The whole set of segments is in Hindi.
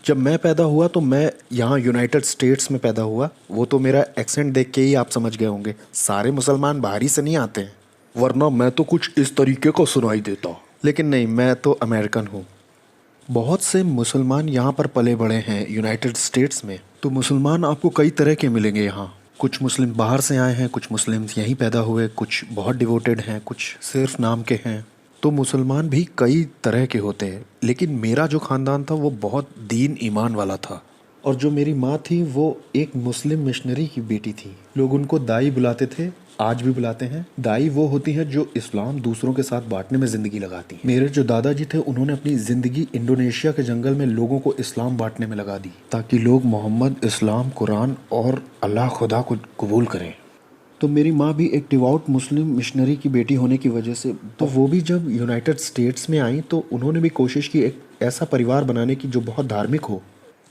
जब मैं पैदा हुआ तो मैं यहाँ यूनाइटेड स्टेट्स में पैदा हुआ। वो तो मेरा एक्सेंट देख के ही आप समझ गए होंगे, सारे मुसलमान बाहरी से नहीं आते हैं, वरना मैं तो कुछ इस तरीके का सुनाई देता। लेकिन नहीं, मैं तो अमेरिकन हूँ। बहुत से मुसलमान यहाँ पर पले बड़े हैं यूनाइटेड स्टेट्स में। तो मुसलमान आपको कई तरह के मिलेंगे यहाँ। कुछ मुस्लिम बाहर से आए हैं, कुछ मुस्लिम यहीं पैदा हुए, कुछ बहुत डिवोटेड हैं, कुछ सिर्फ नाम के हैं। तो मुसलमान भी कई तरह के होते हैं, लेकिन मेरा जो ख़ानदान था वो बहुत दीन ईमान वाला था। और जो मेरी माँ थी वो एक मुस्लिम मिशनरी की बेटी थी। लोग उनको दाई बुलाते थे, आज भी बुलाते हैं। दाई वो होती है जो इस्लाम दूसरों के साथ बांटने में ज़िंदगी लगाती है। मेरे जो दादाजी थे उन्होंने अपनी ज़िंदगी इंडोनेशिया के जंगल में लोगों को इस्लाम बांटने में लगा दी, ताकि लोग मोहम्मद, इस्लाम, कुरान और अल्लाह खुदा को कबूल करें। तो मेरी माँ भी एक डिवोट मुस्लिम मिशनरी की बेटी होने की वजह से, तो वो भी जब यूनाइटेड स्टेट्स में आई तो उन्होंने भी कोशिश की एक ऐसा परिवार बनाने की जो बहुत धार्मिक हो।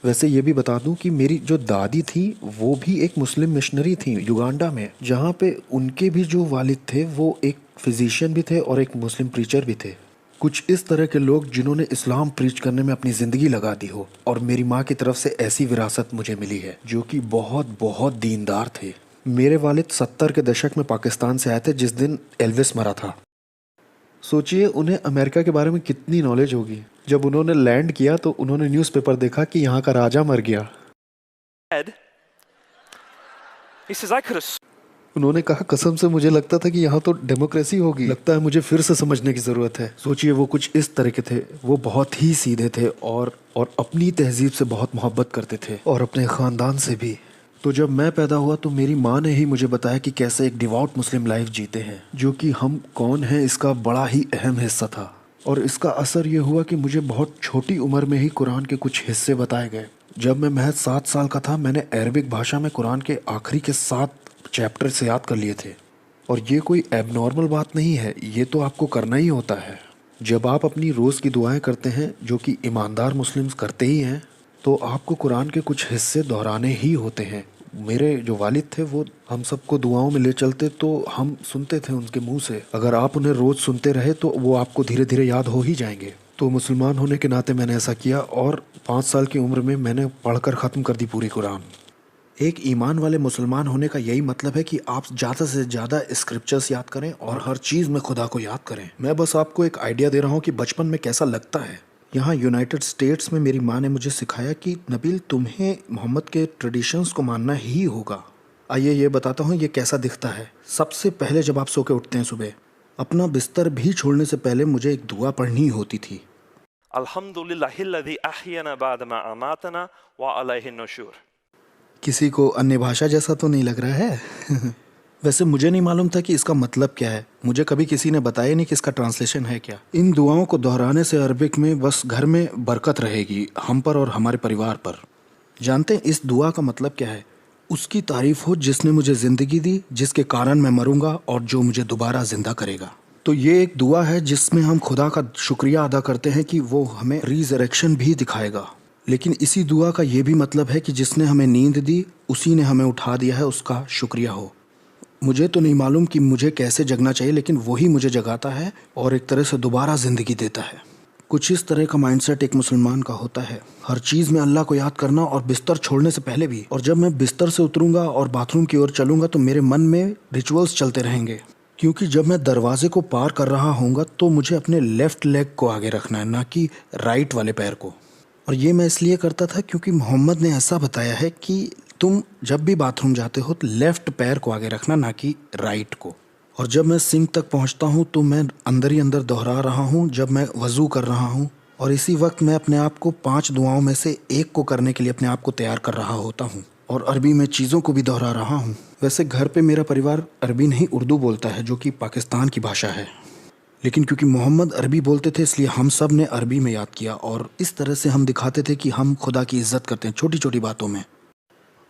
वैसे ये भी बता दूं कि मेरी जो दादी थी वो भी एक मुस्लिम मिशनरी थी युगांडा में, जहाँ पे उनके भी जो वालिद थे वो एक फिजिशियन भी थे और एक मुस्लिम प्रीचर भी थे। कुछ इस तरह के लोग जिन्होंने इस्लाम प्रीच करने में अपनी ज़िंदगी लगा दी हो। और मेरी माँ की तरफ से ऐसी विरासत मुझे मिली है जो कि बहुत बहुत दीनदार थे। मेरे वालिद 70 के दशक में पाकिस्तान से आए थे जिस दिन एल्विस मरा था। सोचिए उन्हें अमेरिका के बारे में कितनी नॉलेज होगी। जब उन्होंने लैंड किया तो उन्होंने न्यूज़पेपर देखा कि यहाँ का राजा मर गया। उन्होंने कहा, कसम से मुझे लगता था कि यहाँ तो डेमोक्रेसी होगी, लगता है मुझे फिर से समझने की ज़रूरत है। सोचिए वो कुछ इस तरह के थे। वो बहुत ही सीधे थे और अपनी तहजीब से बहुत मोहब्बत करते थे और अपने ख़ानदान से भी। तो जब मैं पैदा हुआ तो मेरी माँ ने ही मुझे बताया कि कैसे एक डिवोट मुस्लिम लाइफ जीते हैं, जो कि हम कौन हैं इसका बड़ा ही अहम हिस्सा था। और इसका असर ये हुआ कि मुझे बहुत छोटी उम्र में ही कुरान के कुछ हिस्से बताए गए। जब मैं महज 7 साल का था मैंने अरबिक भाषा में कुरान के आखिरी के 7 चैप्टर से याद कर लिए थे। और ये कोई एबनॉर्मल बात नहीं है, ये तो आपको करना ही होता है। जब आप अपनी रोज़ की दुआएं करते हैं, जो कि ईमानदार मुस्लिम्स करते ही हैं, तो आपको कुरान के कुछ हिस्से दोहराने ही होते हैं। मेरे जो वालिद थे वो हम सबको दुआओं में ले चलते, तो हम सुनते थे उनके मुंह से। अगर आप उन्हें रोज़ सुनते रहे तो वो आपको धीरे धीरे याद हो ही जाएंगे। तो मुसलमान होने के नाते मैंने ऐसा किया और 5 साल की उम्र में मैंने पढ़कर ख़त्म कर दी पूरी कुरान। एक ईमान वाले मुसलमान होने का यही मतलब है कि आप ज़्यादा से ज़्यादा स्क्रिप्चर्स याद करें और हर चीज़ में खुदा को याद करें। मैं बस आपको एक आइडिया दे रहा हूँ कि बचपन में कैसा लगता है। यहाँ यूनाइटेड स्टेट्स में मेरी माँ ने मुझे सिखाया कि नबील, तुम्हें मोहम्मद के ट्रेडिशंस को मानना ही होगा। आइए ये बताता हूँ ये कैसा दिखता है। सबसे पहले जब आप सो के उठते हैं सुबह, अपना बिस्तर भी छोड़ने से पहले मुझे एक दुआ पढ़नी होती थी। अल्हम्दुलिल्लाहिल्लज़ी अहयना बअदमा अमातना व अलैहि नुशूर। किसी को अन्य भाषा जैसा तो नहीं लग रहा है? वैसे मुझे नहीं मालूम था कि इसका मतलब क्या है। मुझे कभी किसी ने बताया नहीं कि इसका ट्रांसलेशन है क्या। इन दुआओं को दोहराने से अरबिक में बस घर में बरकत रहेगी, हम पर और हमारे परिवार पर। जानते हैं इस दुआ का मतलब क्या है? उसकी तारीफ हो जिसने मुझे ज़िंदगी दी, जिसके कारण मैं मरूंगा और जो मुझे दोबारा ज़िंदा करेगा। तो ये एक दुआ है जिसमें हम खुदा का शुक्रिया अदा करते हैं कि वो हमें रिजरेक्शन भी दिखाएगा। लेकिन इसी दुआ का ये भी मतलब है कि जिसने हमें नींद दी उसी ने हमें उठा दिया है, उसका शुक्रिया हो। मुझे तो नहीं मालूम कि मुझे कैसे जगना चाहिए, लेकिन वही मुझे जगाता है और एक तरह से दोबारा ज़िंदगी देता है। कुछ इस तरह का माइंडसेट एक मुसलमान का होता है, हर चीज़ में अल्लाह को याद करना और बिस्तर छोड़ने से पहले भी। और जब मैं बिस्तर से उतरूंगा और बाथरूम की ओर चलूंगा तो मेरे मन में रिचुअल्स चलते रहेंगे, क्योंकि जब मैं दरवाजे को पार कर रहा होऊंगा तो मुझे अपने लेफ़्ट लेग को आगे रखना है, ना कि राइट वाले पैर को। और ये मैं इसलिए करता था क्योंकि मोहम्मद ने ऐसा बताया है कि तुम जब भी बाथरूम जाते हो तो लेफ़्ट पैर को आगे रखना, ना कि राइट को। और जब मैं सिंक तक पहुंचता हूं तो मैं अंदर ही अंदर दोहरा रहा हूं जब मैं वज़ू कर रहा हूं। और इसी वक्त मैं अपने आप को 5 दुआओं में से एक को करने के लिए अपने आप को तैयार कर रहा होता हूं और अरबी में चीज़ों को भी दोहरा रहा हूं। वैसे घर पे मेरा परिवार अरबी नहीं उर्दू बोलता है, जो कि पाकिस्तान की भाषा है। लेकिन क्योंकि मोहम्मद अरबी बोलते थे इसलिए हम सब ने अरबी में याद किया और इस तरह से हम दिखाते थे कि हम खुदा की इज़्ज़त करते हैं छोटी छोटी बातों में।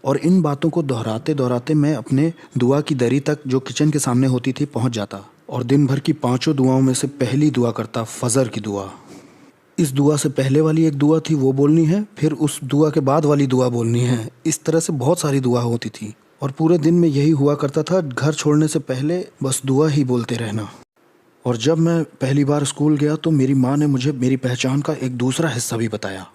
और इन बातों को दोहराते दोहराते मैं अपने दुआ की दरी तक, जो किचन के सामने होती थी, पहुंच जाता और दिन भर की 5 दुआओं में से पहली दुआ करता, फजर की दुआ। इस दुआ से पहले वाली एक दुआ थी वो बोलनी है, फिर उस दुआ के बाद वाली दुआ बोलनी है। इस तरह से बहुत सारी दुआ होती थी और पूरे दिन में यही हुआ करता था। घर छोड़ने से पहले बस दुआ ही बोलते रहना। और जब मैं पहली बार स्कूल गया तो मेरी माँ ने मुझे मेरी पहचान का एक दूसरा हिस्सा भी बताया।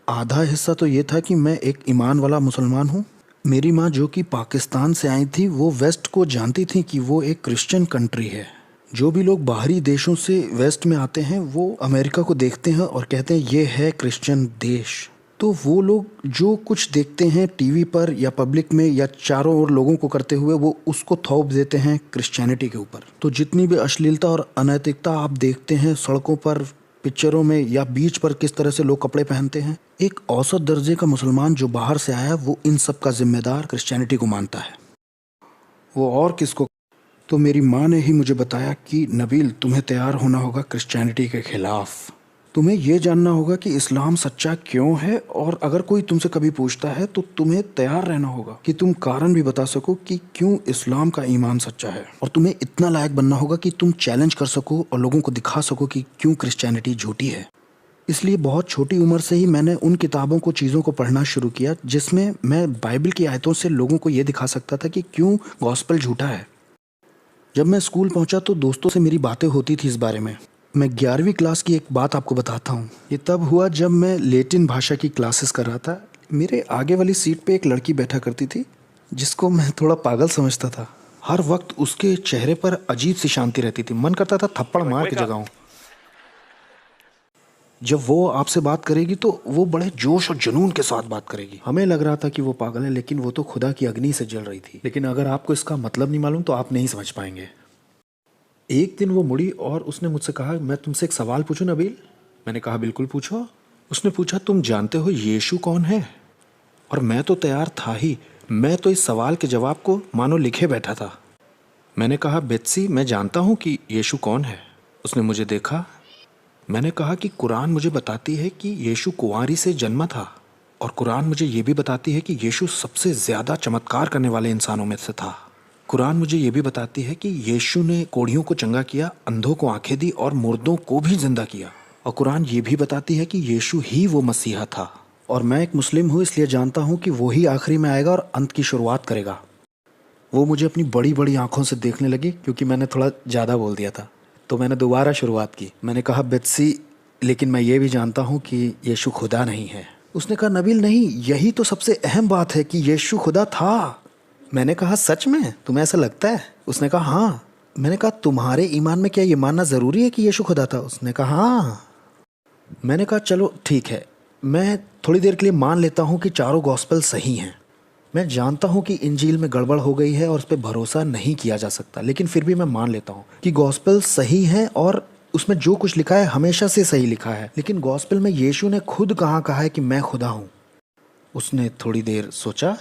आधा हिस्सा तो ये था कि मैं एक ईमान वाला मुसलमान हूँ। मेरी माँ जो कि पाकिस्तान से आई थी वो वेस्ट को जानती थी कि वो एक क्रिश्चियन कंट्री है। जो भी लोग बाहरी देशों से वेस्ट में आते हैं वो अमेरिका को देखते हैं और कहते हैं ये है क्रिश्चियन देश। तो वो लोग जो कुछ देखते हैं टीवी पर या पब्लिक में या चारों ओर लोगों को करते हुए वो उसको थोप देते हैं क्रिश्चियनिटी के ऊपर। तो जितनी भी अश्लीलता और अनैतिकता आप देखते हैं सड़कों पर, पिक्चरों में या बीच पर, किस तरह से लोग कपड़े पहनते हैं, एक औसत दर्जे का मुसलमान जो बाहर से आया वो इन सब का जिम्मेदार क्रिश्चियनिटी को मानता है। वो और किसको? तो मेरी माँ ने ही मुझे बताया कि नबील तुम्हें तैयार होना होगा क्रिश्चियनिटी के खिलाफ। तुम्हें ये जानना होगा कि इस्लाम सच्चा क्यों है, और अगर कोई तुमसे कभी पूछता है तो तुम्हें तैयार रहना होगा कि तुम कारण भी बता सको कि क्यों इस्लाम का ईमान सच्चा है। और तुम्हें इतना लायक बनना होगा कि तुम चैलेंज कर सको और लोगों को दिखा सको कि क्यों क्रिश्चियनिटी झूठी है। इसलिए बहुत छोटी उम्र से ही मैंने उन किताबों को, चीज़ों को पढ़ना शुरू किया जिसमें मैं बाइबल की आयतों से लोगों को ये दिखा सकता था कि क्यों गॉस्पेल झूठा है। जब मैं स्कूल पहुंचा तो दोस्तों से मेरी बातें होती थी इस बारे में। मैं 11वीं क्लास की एक बात आपको बताता हूँ। ये तब हुआ जब मैं लैटिन भाषा की क्लासेस कर रहा था। मेरे आगे वाली सीट पे एक लड़की बैठा करती थी जिसको मैं थोड़ा पागल समझता था। हर वक्त उसके चेहरे पर अजीब सी शांति रहती थी, मन करता था थप्पड़ मार के जगाऊं। जब वो आपसे बात करेगी तो वो बड़े जोश और जुनून के साथ बात करेगी। हमें लग रहा था कि वो पागल है, लेकिन वो तो खुदा की अग्नि से जल रही थी। लेकिन अगर आपको इसका मतलब नहीं मालूम तो आप नहीं समझ पाएंगे। एक दिन वो मुड़ी और उसने मुझसे कहा, मैं तुमसे एक सवाल पूछूं नबील? मैंने कहा बिल्कुल पूछो। उसने पूछा, तुम जानते हो यीशु कौन है? और मैं तो तैयार था ही, मैं तो इस सवाल के जवाब को मानो लिखे बैठा था। मैंने कहा, बेत्सी मैं जानता हूँ कि यीशु कौन है। उसने मुझे देखा। मैंने कहा कि कुरान मुझे बताती है कि यीशु कुंवारी से जन्मा था, और कुरान मुझे ये भी बताती है कि यीशु सबसे ज़्यादा चमत्कार करने वाले इंसानों में से था। कुरान मुझे ये भी बताती है कि यीशु ने कोढ़ियों को चंगा किया, अंधों को आंखें दी और मुर्दों को भी जिंदा किया। और कुरान ये भी बताती है कि यीशु ही वो मसीहा था। और मैं एक मुस्लिम हूँ, इसलिए जानता हूँ कि वो ही आखिरी में आएगा और अंत की शुरुआत करेगा। वो मुझे अपनी बड़ी बड़ी आंखों से देखने लगी क्योंकि मैंने थोड़ा ज़्यादा बोल दिया था। तो मैंने दोबारा शुरुआत की। मैंने कहा, बेत्सी लेकिन मैं ये भी जानता हूँ कि यीशु खुदा नहीं है। उसने कहा, नबील नहीं, यही तो सबसे अहम बात है कि यीशु खुदा था। मैंने कहा, सच में? तुम्हें ऐसा लगता है? उसने कहा, हाँ। मैंने कहा, तुम्हारे ईमान में क्या ये मानना ज़रूरी है कि यीशु खुदा था? उसने कहा, हाँ। मैंने कहा, चलो ठीक है, मैं थोड़ी देर के लिए मान लेता हूँ कि चारों गॉस्पेल सही हैं। मैं जानता हूँ कि इंजील में गड़बड़ हो गई है और उस पर भरोसा नहीं किया जा सकता, लेकिन फिर भी मैं मान लेता हूँ कि गॉस्पेल सही है और उसमें जो कुछ लिखा है हमेशा से सही लिखा है। लेकिन गॉस्पेल में यीशु ने खुद कहाँ कहा है कि मैं खुदा हूँ? उसने थोड़ी देर सोचा।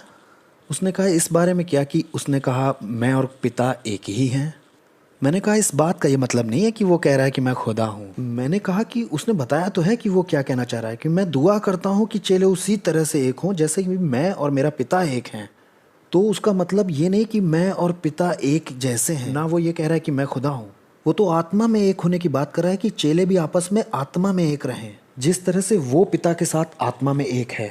उसने कहा, इस बारे में क्या? कि उसने कहा, मैं और पिता एक ही हैं। मैंने कहा, इस बात का ये मतलब नहीं है कि वो कह रहा है कि मैं खुदा हूँ। मैंने कहा कि उसने बताया तो है कि वो क्या कहना चाह रहा है, कि मैं दुआ करता हूँ कि चेले उसी तरह से एक हों जैसे कि मैं और मेरा पिता एक हैं। तो उसका मतलब ये नहीं कि मैं और पिता एक जैसे हैं, ना वो ये कह रहा है कि मैं खुदा हूँ। वो तो आत्मा में एक होने की बात कर रहा है कि चेले भी आपस में आत्मा में एक रहें, जिस तरह से वो पिता के साथ आत्मा में एक है।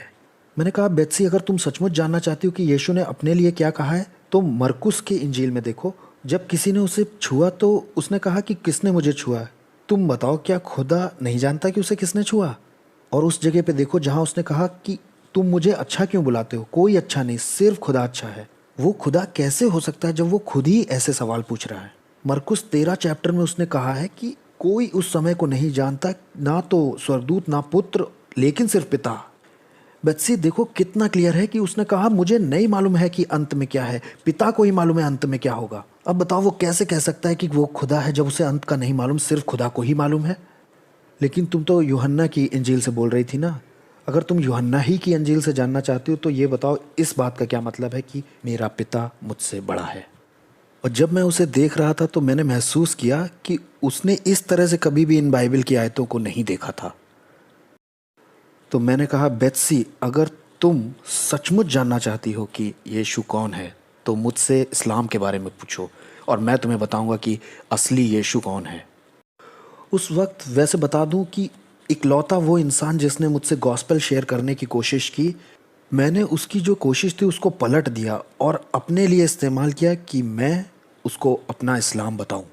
मैंने कहा, बेत्सी अगर तुम सचमुच जानना चाहती हो कि यीशु ने अपने लिए क्या कहा है तो मरकुस के इंजील में देखो। जब किसी ने उसे छुआ तो उसने कहा कि किसने मुझे छुआ? तुम बताओ, क्या खुदा नहीं जानता कि उसे किसने छुआ? और उस जगह पे देखो जहाँ उसने कहा कि तुम मुझे अच्छा क्यों बुलाते हो? कोई अच्छा नहीं, सिर्फ खुदा अच्छा है। वो खुदा कैसे हो सकता है जब वो खुद ही ऐसे सवाल पूछ रहा है? मरकुस 13 चैप्टर में उसने कहा है कि कोई उस समय को नहीं जानता, ना तो स्वर्गदूत ना पुत्र, लेकिन सिर्फ पिता। बच्ची देखो कितना क्लियर है कि उसने कहा, मुझे नहीं मालूम है कि अंत में क्या है, पिता को ही मालूम है अंत में क्या होगा। अब बताओ वो कैसे कह सकता है कि वो खुदा है जब उसे अंत का नहीं मालूम, सिर्फ खुदा को ही मालूम है? लेकिन तुम तो यूहन्ना की इंजील से बोल रही थी ना। अगर तुम यूहन्ना ही की इंजील से जानना चाहती हो तो ये बताओ, इस बात का क्या मतलब है कि मेरा पिता मुझसे बड़ा है? और जब मैं उसे देख रहा था तो मैंने महसूस किया कि उसने इस तरह से कभी भी इन बाइबल की आयतों को नहीं देखा था। तो मैंने कहा, बेत्सी अगर तुम सचमुच जानना चाहती हो कि यीशु कौन है तो मुझसे इस्लाम के बारे में पूछो और मैं तुम्हें बताऊंगा कि असली यीशु कौन है। उस वक्त वैसे बता दूं कि इकलौता वो इंसान जिसने मुझसे गॉस्पेल शेयर करने की कोशिश की, मैंने उसकी जो कोशिश थी उसको पलट दिया और अपने लिए इस्तेमाल किया कि मैं उसको अपना इस्लाम बताऊं।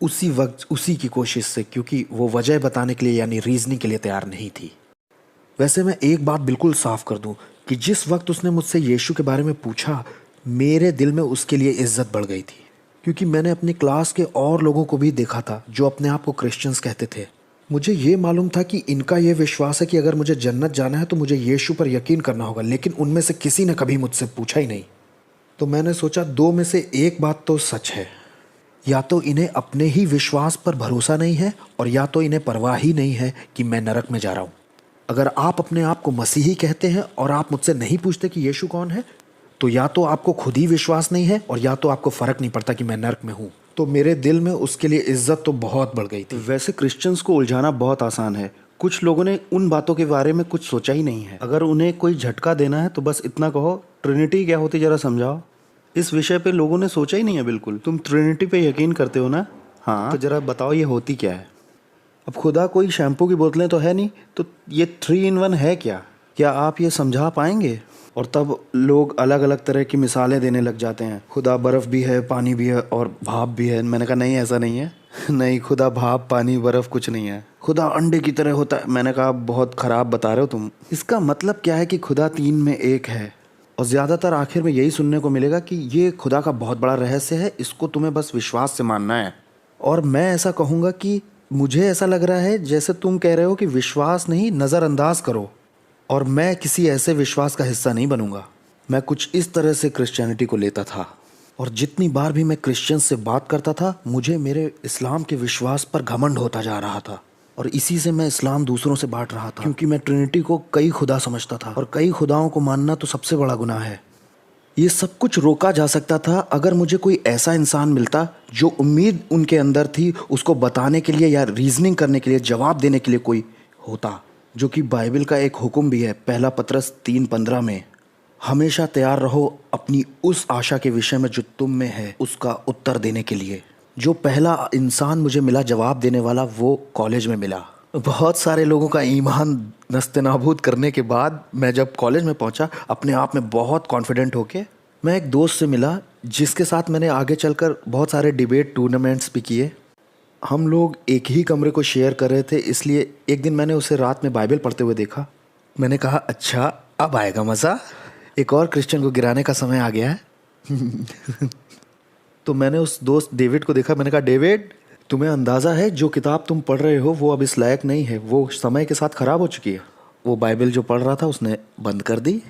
उसी वक्त उसी की कोशिश से, क्योंकि वो वजह बताने के लिए यानी रीजनिंग के लिए तैयार नहीं थी। वैसे मैं एक बात बिल्कुल साफ कर दूं कि जिस वक्त उसने मुझसे यीशु के बारे में पूछा, मेरे दिल में उसके लिए इज्जत बढ़ गई थी, क्योंकि मैंने अपनी क्लास के और लोगों को भी देखा था जो अपने आप को क्रिश्चियंस कहते थे। मुझे ये मालूम था कि इनका ये विश्वास है कि अगर मुझे जन्नत जाना है तो मुझे यीशु पर यकीन करना होगा, लेकिन उनमें से किसी ने कभी मुझसे पूछा ही नहीं। तो मैंने सोचा दो में से एक बात तो सच है, या तो इन्हें अपने ही विश्वास पर भरोसा नहीं है और या तो इन्हें परवाह ही नहीं है कि मैं नरक में जा रहा हूँ। अगर आप अपने आप को मसीही कहते हैं और आप मुझसे नहीं पूछते कि यीशु कौन है, तो या तो आपको खुद ही विश्वास नहीं है और या तो आपको फ़र्क नहीं पड़ता कि मैं नरक में हूँ। तो मेरे दिल में उसके लिए इज्जत तो बहुत बढ़ गई थी। वैसे क्रिश्चियंस को उलझाना बहुत आसान है। कुछ लोगों ने उन बातों के बारे में कुछ सोचा ही नहीं है। अगर उन्हें कोई झटका देना है तो बस इतना कहो, ट्रिनिटी क्या होती जरा समझाओ। इस विषय पे लोगों ने सोचा ही नहीं है बिल्कुल। तुम ट्रिनिटी पे यकीन करते हो ना? हाँ, तो जरा बताओ ये होती क्या है। अब खुदा कोई शैम्पू की बोतलें तो है नहीं, तो ये 3 in 1 है क्या आप ये समझा पाएंगे? और तब लोग अलग अलग तरह की मिसालें देने लग जाते हैं। खुदा बर्फ़ भी है, पानी भी है और भाप भी है। मैंने कहा नहीं, ऐसा नहीं है। नहीं, खुदा भाप, पानी, बर्फ़ कुछ नहीं है। खुदा अंडे की तरह होता है। मैंने कहा बहुत ख़राब बता रहे हो तुम। इसका मतलब क्या है कि खुदा 3 में 1 है। और ज़्यादातर आखिर में यही सुनने को मिलेगा कि ये खुदा का बहुत बड़ा रहस्य है, इसको तुम्हें बस विश्वास से मानना है। और मैं ऐसा कहूँगा कि मुझे ऐसा लग रहा है जैसे तुम कह रहे हो कि विश्वास नहीं, नज़रअंदाज करो। और मैं किसी ऐसे विश्वास का हिस्सा नहीं बनूंगा। मैं कुछ इस तरह से क्रिश्चियनिटी को लेता था, और जितनी बार भी मैं क्रिश्चियन से बात करता था, मुझे मेरे इस्लाम के विश्वास पर घमंड होता जा रहा था, और इसी से मैं इस्लाम दूसरों से बांट रहा था, क्योंकि मैं ट्रिनिटी को कई खुदा समझता था, और कई खुदाओं को मानना तो सबसे बड़ा गुनाह है। ये सब कुछ रोका जा सकता था अगर मुझे कोई ऐसा इंसान मिलता जो उम्मीद उनके अंदर थी उसको बताने के लिए या रीजनिंग करने के लिए, जवाब देने के लिए कोई होता, जो कि बाइबल का एक हुक्म भी है, पहला पतरस 3:15 में, हमेशा तैयार रहो अपनी उस आशा के विषय में जो तुम में है उसका उत्तर देने के लिए। जो पहला इंसान मुझे मिला जवाब देने वाला, वो कॉलेज में मिला। बहुत सारे लोगों का ईमान नस्ते-नाबूद करने के बाद मैं जब कॉलेज में पहुंचा, अपने आप में बहुत कॉन्फिडेंट होके मैं एक दोस्त से मिला जिसके साथ मैंने आगे चलकर बहुत सारे डिबेट टूर्नामेंट्स भी किए। हम लोग एक ही कमरे को शेयर कर रहे थे, इसलिए एक दिन मैंने उसे रात में बाइबल पढ़ते हुए देखा। मैंने कहा अच्छा, अब आएगा मज़ा, एक और क्रिश्चियन को गिराने का समय आ गया है। तो मैंने उस दोस्त डेविड को देखा। मैंने कहा डेविड, तुम्हें अंदाज़ा है जो किताब तुम पढ़ रहे हो वो अब इस लायक नहीं है, वो समय के साथ ख़राब हो चुकी है। वो बाइबल जो पढ़ रहा था उसने बंद कर दी।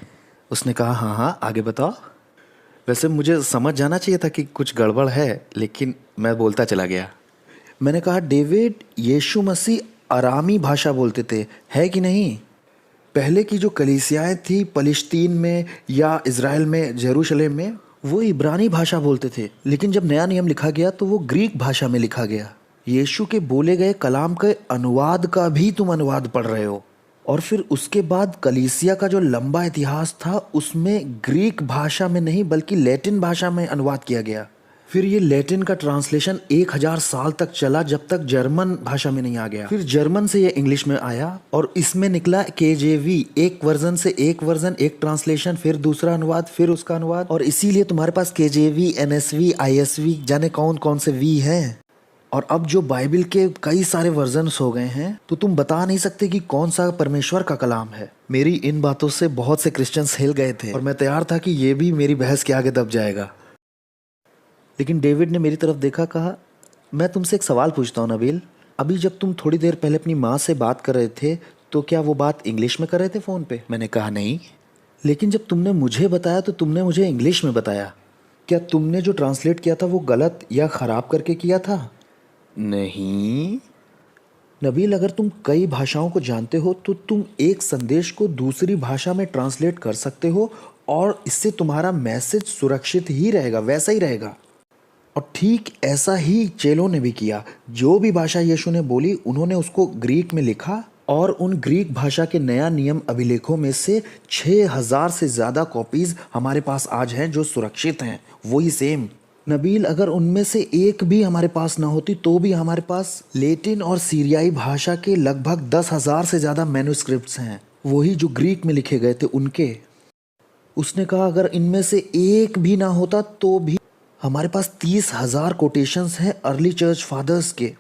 उसने कहा हाँ हाँ आगे बताओ। वैसे मुझे समझ जाना चाहिए था कि कुछ गड़बड़ है, लेकिन मैं बोलता चला गया। मैंने कहा डेविड, यीशु मसीह अरामी भाषा बोलते थे, है कि नहीं? पहले की जो कलीसियाएँ थी पलिश्तीन में या इज़राइल में, जेरूशलेम में, वो इब्रानी भाषा बोलते थे, लेकिन जब नया नियम लिखा गया तो वो ग्रीक भाषा में लिखा गया। यीशु के बोले गए कलाम के अनुवाद का भी तुम अनुवाद पढ़ रहे हो। और फिर उसके बाद कलीसिया का जो लंबा इतिहास था उसमें ग्रीक भाषा में नहीं बल्कि लैटिन भाषा में अनुवाद किया गया। फिर ये लैटिन का ट्रांसलेशन 1000 साल तक चला, जब तक जर्मन भाषा में नहीं आ गया। फिर जर्मन से ये इंग्लिश में आया और इसमें निकला KJV, एक वर्जन से एक वर्जन, एक ट्रांसलेशन, फिर दूसरा अनुवाद, फिर उसका अनुवाद। और इसीलिए तुम्हारे पास KJV, NSV, ISV, जाने कौन कौन से V हैं। और अब जो बाइबल के कई सारे वर्जन्स हो गए हैं, तो तुम बता नहीं सकते कि कौन सा परमेश्वर का कलाम है। मेरी इन बातों से बहुत से क्रिश्चियंस हिल गए थे और मैं तैयार था कि ये भी मेरी बहस के आगे दब जाएगा। लेकिन डेविड ने मेरी तरफ देखा, कहा मैं तुमसे एक सवाल पूछता हूँ नबील, अभी जब तुम थोड़ी देर पहले अपनी माँ से बात कर रहे थे तो क्या वो बात इंग्लिश में कर रहे थे फ़ोन पे? मैंने कहा नहीं। लेकिन जब तुमने मुझे बताया तो तुमने मुझे इंग्लिश में बताया। क्या तुमने जो ट्रांसलेट किया था वो गलत या ख़राब करके किया था? नहीं नबील, अगर तुम कई भाषाओं को जानते हो तो तुम एक संदेश को दूसरी भाषा में ट्रांसलेट कर सकते हो और इससे तुम्हारा मैसेज सुरक्षित ही रहेगा, वैसा ही रहेगा। और ठीक ऐसा ही चेलों ने भी किया। जो भी भाषा यीशु ने बोली उन्होंने उसको ग्रीक में लिखा और उन ग्रीक भाषा के नया नियम अभिलेखों में से 6000 से ज़्यादा कॉपीज़ हमारे पास आज हैं जो सुरक्षित हैं, वही सेम। नबील, अगर उनमें से एक भी हमारे पास ना होती तो भी हमारे पास लैटिन और सीरियाई भाषा के लगभग 10,000 से ज़्यादा मैन्युस्क्रिप्ट्स हैं, वही जो ग्रीक में लिखे गए थे उनके। उसने कहा अगर इनमें से एक भी ना होता तो भी हमारे पास 30,000 कोटेशंस हैं अर्ली चर्च फादर्स के,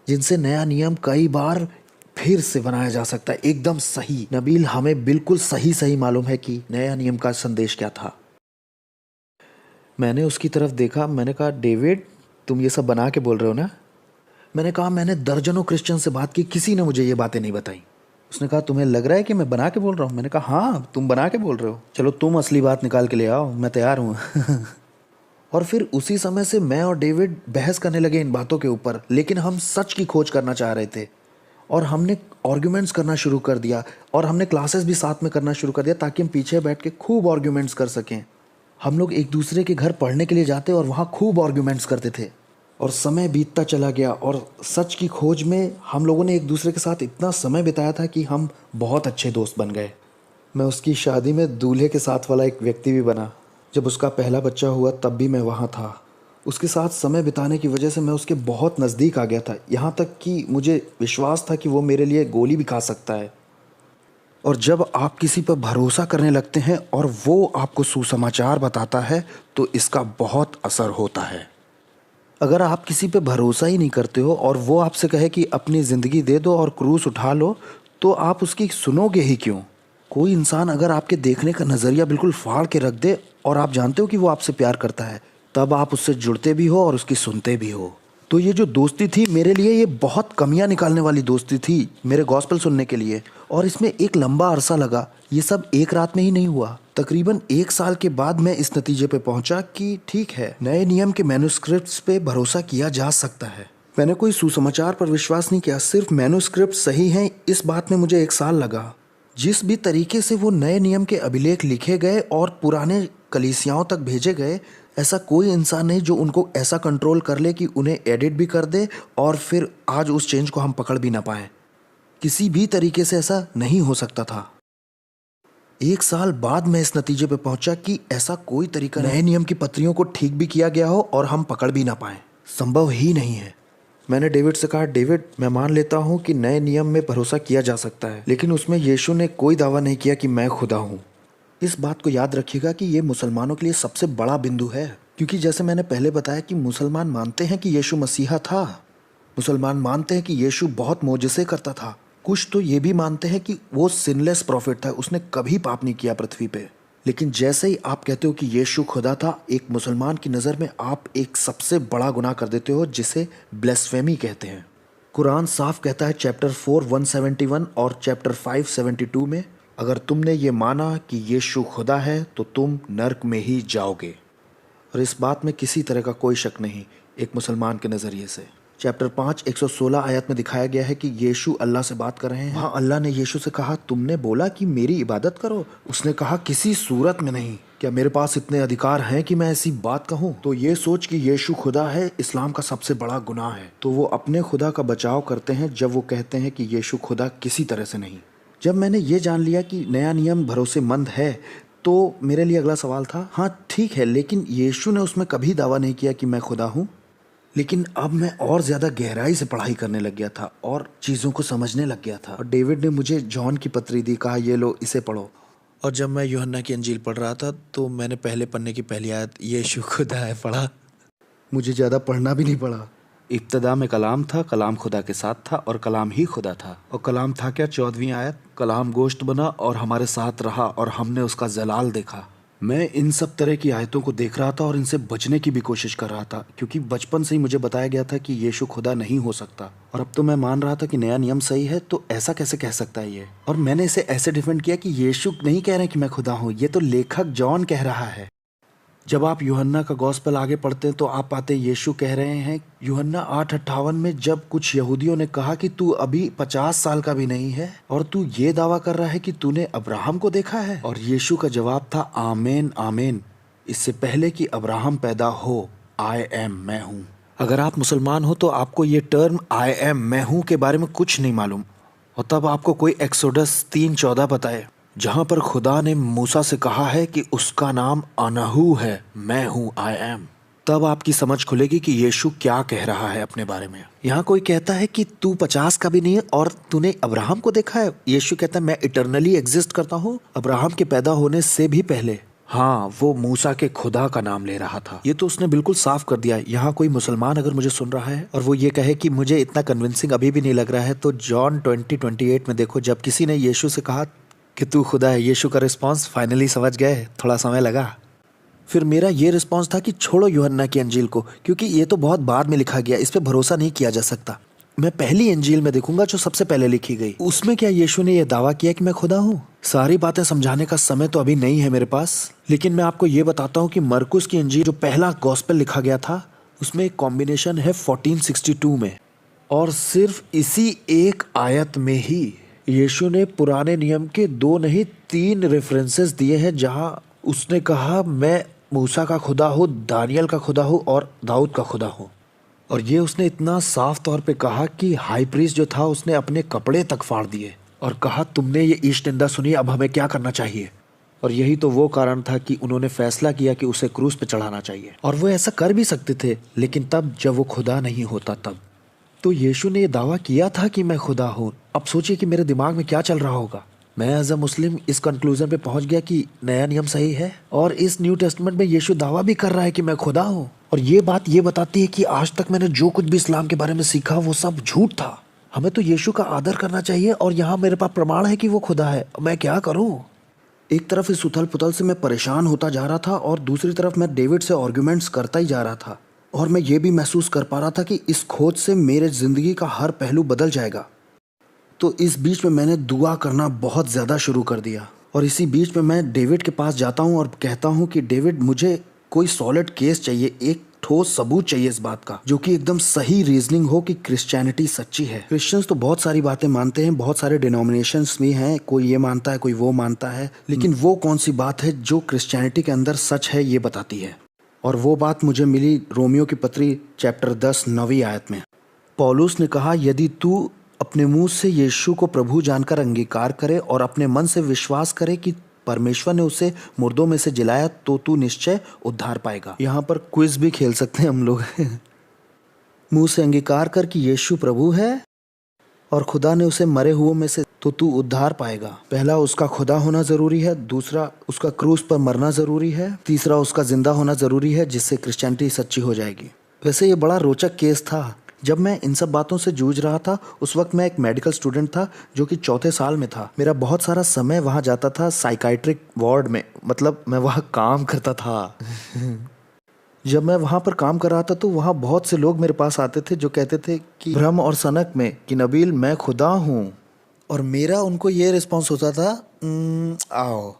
जिनसे नया नियम कई बार फिर से बनाया जा सकता है, एकदम सही। नबील, हमें बिल्कुल सही सही मालूम है कि नया नियम का संदेश क्या था। मैंने उसकी तरफ देखा, मैंने कहा डेविड तुम ये सब बना के बोल रहे हो ना? मैंने कहा मैंने दर्जनों क्रिश्चियन से बात की, किसी ने मुझे ये बातें नहीं बताई। उसने कहा तुम्हें लग रहा है कि मैं बना के बोल रहा हूँ? मैंने कहा हाँ तुम बना के बोल रहे हो, चलो तुम असली बात निकाल के ले आओ, मैं तैयार हूँ। और फिर उसी समय से मैं और डेविड बहस करने लगे इन बातों के ऊपर, लेकिन हम सच की खोज करना चाह रहे थे और हमने आर्ग्यूमेंट्स करना शुरू कर दिया और हमने क्लासेस भी साथ में करना शुरू कर दिया ताकि हम पीछे बैठ के खूब आर्ग्यूमेंट्स कर सकें। हम लोग एक दूसरे के घर पढ़ने के लिए जाते और वहाँ खूब आर्ग्यूमेंट्स करते थे और समय बीतता चला गया और सच की खोज में हम लोगों ने एक दूसरे के साथ इतना समय बिताया था कि हम बहुत अच्छे दोस्त बन गए। मैं उसकी शादी में दूल्हे के साथ वाला एक व्यक्ति भी बना। जब उसका पहला बच्चा हुआ तब भी मैं वहाँ था। उसके साथ समय बिताने की वजह से मैं उसके बहुत नज़दीक आ गया था, यहाँ तक कि मुझे विश्वास था कि वो मेरे लिए गोली भी खा सकता है। और जब आप किसी पर भरोसा करने लगते हैं और वो आपको सुसमाचार बताता है तो इसका बहुत असर होता है। अगर आप किसी पे भरोसा ही नहीं करते हो और वो आपसे कहे कि अपनी ज़िंदगी दे दो और क्रूस उठा लो, तो आप उसकी सुनोगे ही क्यों? कोई इंसान अगर आपके देखने का नज़रिया बिल्कुल फाड़ के रख दे और आप जानते हो कि वो आपसे प्यार करता है, तब आप उससे जुड़ते भी हो और उसकी सुनते भी हो। तो ये जो दोस्ती थी मेरे लिए ये बहुत कमियां निकालने वाली दोस्ती थी मेरे गॉस्पेल सुनने के लिए, और इसमें एक लंबा अरसा लगा। ये सब एक रात में ही नहीं हुआ। तकरीबन 1 साल के बाद मैं इस नतीजे पे पहुंचा कि ठीक है, नए नियम के मैन्युस्क्रिप्ट्स पे भरोसा किया जा सकता है। मैंने कोई सुसमाचार पर विश्वास नहीं किया, सिर्फ मैन्युस्क्रिप्ट सही हैं इस बात में मुझे 1 साल लगा। जिस भी तरीके से वो नए नियम के अभिलेख लिखे गए और पुराने कलीसियाओं तक भेजे गए, ऐसा कोई इंसान नहीं जो उनको ऐसा कंट्रोल कर ले कि उन्हें एडिट भी कर दे और फिर आज उस चेंज को हम पकड़ भी ना पाएं। किसी भी तरीके से ऐसा नहीं हो सकता था। 1 साल बाद मैं इस नतीजे पे पहुंचा कि ऐसा कोई तरीका नए नियम की पत्रियों को ठीक भी किया गया हो और हम पकड़ भी ना पाएं, संभव ही नहीं है। मैंने डेविड से कहा, डेविड मैं मान लेता हूं कि नए नियम में भरोसा किया जा सकता है, लेकिन उसमें यीशु ने कोई दावा नहीं किया कि मैं खुदा हूं। इस बात को याद रखिएगा कि ये मुसलमानों के लिए सबसे बड़ा बिंदु है, क्योंकि जैसे मैंने पहले बताया कि मुसलमान मानते हैं कि यीशु मसीहा था, मुसलमान मानते हैं कि यीशु बहुत मोजज़े करता था, कुछ तो ये भी मानते हैं कि वो सिनलेस प्रॉफिट था, उसने कभी पाप नहीं किया पृथ्वी पे। लेकिन जैसे ही आप कहते हो कि यीशु खुदा था, एक मुसलमान की नज़र में आप एक सबसे बड़ा गुनाह कर देते हो जिसे ब्लेस्फेमी कहते हैं। कुरान साफ कहता है चैप्टर 4 171 और चैप्टर 5 72 में, अगर तुमने ये माना कि यीशु खुदा है तो तुम नर्क में ही जाओगे। और इस बात में किसी तरह का कोई शक नहीं एक मुसलमान के नज़रिए से। चैप्टर 5 116 आयत में दिखाया गया है कि यीशु अल्लाह से बात कर रहे हैं। वहाँ अल्लाह ने यीशु से कहा, तुमने बोला कि मेरी इबादत करो। उसने कहा, किसी सूरत में नहीं। क्या मेरे पास इतने अधिकार हैं कि मैं ऐसी बात कहूँ? तो ये सोच कि यीशु खुदा है इस्लाम का सबसे बड़ा गुनाह है। तो वो अपने खुदा का बचाव करते हैं जब वो कहते हैं कि यीशु खुदा किसी तरह से नहीं। जब मैंने ये जान लिया कि नया नियम भरोसेमंद है, तो मेरे लिए अगला सवाल था, हाँ ठीक है, लेकिन यीशु ने उसमें कभी दावा नहीं किया कि मैं खुदा हूँ। लेकिन अब मैं और ज़्यादा गहराई से पढ़ाई करने लग गया था और चीज़ों को समझने लग गया था। और डेविड ने मुझे जॉन की पत्री दी, कहा ये लो इसे पढ़ो। और जब मैं यूहन्ना की अंजील पढ़ रहा था तो मैंने पहले पन्ने की पहली आयत यीशु खुदा है पढ़ा। मुझे ज़्यादा पढ़ना भी नहीं पड़ा। इब्तदा में कलाम था, कलाम खुदा के साथ था और कलाम ही खुदा था। और कलाम था क्या? 14वीं आयत, कलाम गोश्त बना और हमारे साथ रहा और हमने उसका जलाल देखा। मैं इन सब तरह की आयतों को देख रहा था और इनसे बचने की भी कोशिश कर रहा था, क्योंकि बचपन से ही मुझे बताया गया था कि यीशु खुदा नहीं हो सकता। और अब तो मैं मान रहा था कि नया नियम सही है, तो ऐसा कैसे कह सकता है ये? और मैंने इसे ऐसे डिफेंड किया कि यीशु नहीं कह रहे कि मैं खुदा हूँ, ये तो लेखक जॉन कह रहा है। जब आप यूहन्ना का गॉस्पेल आगे पढ़ते हैं तो आप पाते यीशु कह रहे हैं यूहन्ना 8:58 में, जब कुछ यहूदियों ने कहा कि तू अभी 50 साल का भी नहीं है और तू ये दावा कर रहा है कि तूने अब्राहम को देखा है। और यीशु का जवाब था, आमीन आमीन, इससे पहले कि अब्राहम पैदा हो, आई एम, मैं हूँ। अगर आप मुसलमान हो तो आपको ये टर्म आई एम, मैं हूँ के बारे में कुछ नहीं मालूम, और तब आपको कोई एक्सोडस 3:14 बताए जहां पर खुदा ने मूसा से कहा है कि उसका नाम अनहू है, मैं हूँ, आई एम, तब आपकी समझ खुलेगी कि यीशु क्या कह रहा है अपने बारे में। यहाँ कोई कहता है कि तू 50 का भी नहीं है और तूने अब्राहम को देखा है। यीशु कहता है मैं इटरनली एग्जिस्ट करता हूँ, अब्राहम के पैदा होने से भी पहले। हाँ, वो मूसा के खुदा का नाम ले रहा था। ये तो उसने बिल्कुल साफ कर दिया है। यहाँ कोई मुसलमान अगर मुझे सुन रहा है और वो ये कहे कि मुझे इतना कन्विंसिंग अभी भी नहीं लग रहा है, तो जॉन 20:28 में देखो, जब किसी ने यीशु से कहा कि तू खुदा है, यीशु का रिस्पॉन्स फाइनली समझ गए, थोड़ा समय लगा। फिर मेरा ये रिस्पॉन्स था कि छोड़ो यूहन्ना की अंजील को, क्योंकि ये तो बहुत बाद में लिखा गया, इस पे भरोसा नहीं किया जा सकता। मैं पहली अंजील में देखूंगा जो सबसे पहले लिखी गई। उसमें क्या यीशु ने यह दावा किया कि मैं खुदा हूँ? सारी बातें समझाने का समय तो अभी नहीं है मेरे पास, लेकिन मैं आपको ये बताता हूँ कि मरकुस की अंजील जो पहला गॉस्पेल लिखा गया था, उसमें एक कॉम्बिनेशन है 1462 में, और सिर्फ इसी एक आयत में ही यीशु ने पुराने नियम के 2 नहीं 3 रेफरेंसेस दिए हैं, जहां उसने कहा मैं मूसा का खुदा हूँ, दानियल का खुदा हूँ और दाऊद का खुदा हूँ। और ये उसने इतना साफ तौर पे कहा कि हाई प्रीस्ट जो था उसने अपने कपड़े तक फाड़ दिए और कहा तुमने ये ईश निंदा सुनी, अब हमें क्या करना चाहिए। और यही तो वो कारण था कि उन्होंने फैसला किया कि उसे क्रूस पे चढ़ाना चाहिए। और वो ऐसा कर भी सकते थे, लेकिन तब जब वो खुदा नहीं होता तब। तो यीशु ने ये दावा किया था कि मैं खुदा हूँ। अब सोचिए कि मेरे दिमाग में क्या चल रहा होगा। मैं एज अ मुस्लिम इस कंक्लूजन पे पहुंच गया कि नया नियम सही है, और इस न्यू टेस्टमेंट में यीशु दावा भी कर रहा है कि मैं खुदा हूँ। और ये बात ये बताती है कि आज तक मैंने जो कुछ भी इस्लाम के बारे में सीखा वो सब झूठ था। हमें तो यीशु का आदर करना चाहिए, और यहाँ मेरे पास प्रमाण है कि वो खुदा है। मैं क्या करूँ? एक तरफ इस उथल पुथल से मैं परेशान होता जा रहा था, और दूसरी तरफ मैं डेविड से आर्ग्यूमेंट्स करता ही जा रहा था। और मैं ये भी महसूस कर पा रहा था कि इस खोज से मेरे ज़िंदगी का हर पहलू बदल जाएगा। तो इस बीच में मैंने दुआ करना बहुत ज़्यादा शुरू कर दिया, और इसी बीच में मैं डेविड के पास जाता हूँ और कहता हूँ कि डेविड, मुझे कोई सॉलिड केस चाहिए, एक ठोस सबूत चाहिए इस बात का, जो कि एकदम सही रीजनिंग हो कि क्रिश्चियनिटी सच्ची है। क्रिश्चियंस तो बहुत सारी बातें मानते हैं, बहुत सारे डिनोमिनेशंस भी हैं, कोई ये मानता है कोई वो मानता है, लेकिन वो कौन सी बात है जो क्रिश्चियनिटी के अंदर सच है ये बताती है। और वो बात मुझे मिली रोमियो की पत्री चैप्टर 10 9वीं आयत में। पौलुस ने कहा, यदि तू अपने मुंह से यीशु को प्रभु जानकर अंगीकार करे और अपने मन से विश्वास करे कि परमेश्वर ने उसे मुर्दों में से जिलाया, तो तू निश्चय उद्धार पाएगा। यहाँ पर क्विज भी खेल सकते हैं हम लोग। मुंह से अंगीकार कर कि यीशु प्रभु है और खुदा ने उसे मरे हुओं में से, तो तू उद्धार पाएगा। पहला उसका खुदा होना जरूरी है, दूसरा उसका क्रूस पर मरना जरूरी है, तीसरा उसका जिंदा होना जरूरी है, जिससे क्रिश्चियनिटी सच्ची हो जाएगी। वैसे ये बड़ा रोचक केस था। जब मैं इन सब बातों से जूझ रहा था, उस वक्त मैं एक मेडिकल स्टूडेंट था जो कि 4थे साल में था। मेरा बहुत सारा समय वहाँ जाता था साइकाइट्रिक वार्ड में, मतलब मैं वहाँ काम करता था। जब मैं वहाँ पर काम कर रहा था तो वहाँ बहुत से लोग मेरे पास आते थे जो कहते थे कि भ्रम और सनक में कि नबील मैं खुदा हूँ। और मेरा उनको ये रिस्पॉन्स होता था, आओ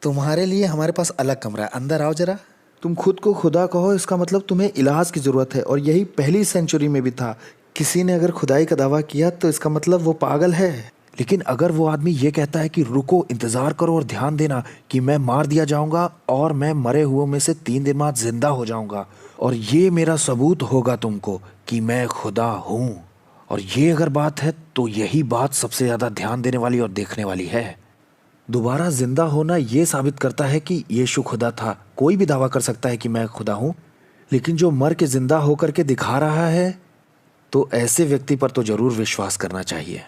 तुम्हारे लिए हमारे पास अलग कमरा है, अंदर आओ जरा। तुम खुद को खुदा कहो, इसका मतलब तुम्हें इलाज की ज़रूरत है। और यही पहली सेंचुरी में भी था। किसी ने अगर खुदाई का दावा किया तो इसका मतलब वो पागल है। लेकिन अगर वो आदमी ये कहता है कि रुको, इंतज़ार करो और ध्यान देना कि मैं मार दिया जाऊंगा और मैं मरे हुओं में से 3 दिन बाद जिंदा हो जाऊंगा, और ये मेरा सबूत होगा तुमको कि मैं खुदा हूँ, और ये अगर बात है तो यही बात सबसे ज़्यादा ध्यान देने वाली और देखने वाली है। दोबारा जिंदा होना ये साबित करता है कि यीशु खुदा था। कोई भी दावा कर सकता है कि मैं खुदा हूँ, लेकिन जो मर के जिंदा होकर के दिखा रहा है, तो ऐसे व्यक्ति पर तो जरूर विश्वास करना चाहिए।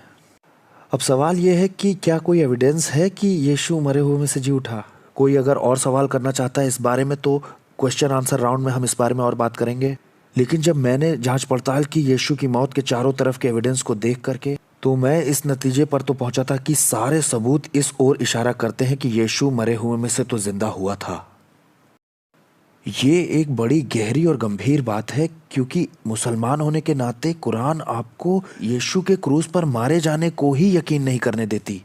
अब सवाल यह है कि क्या कोई एविडेंस है कि यीशु मरे हुए में से जी उठा? कोई अगर और सवाल करना चाहता है इस बारे में तो क्वेश्चन आंसर राउंड में हम इस बारे में और बात करेंगे। लेकिन जब मैंने जांच पड़ताल की यीशु की मौत के चारों तरफ के एविडेंस को देख करके, तो मैं इस नतीजे पर तो पहुंचा था कि सारे सबूत इस ओर इशारा करते हैं कि यीशु मरे हुए में से तो जिंदा हुआ था। ये एक बड़ी गहरी और गंभीर बात है, क्योंकि मुसलमान होने के नाते कुरान आपको यीशु के क्रूस पर मारे जाने को ही यकीन नहीं करने देती।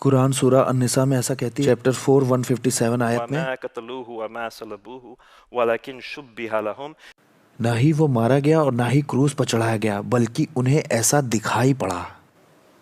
कुरान सूरा अन-निसा में ऐसा कहती है, चैप्टर 4 157 आयत में, वमा कतलूहु वमा सलबूहु वलकिन शुब्बिहा लहुम, ना ही वो मारा गया और ना ही क्रूस पर चढ़ाया गया, बल्कि उन्हें ऐसा दिखाई पड़ा।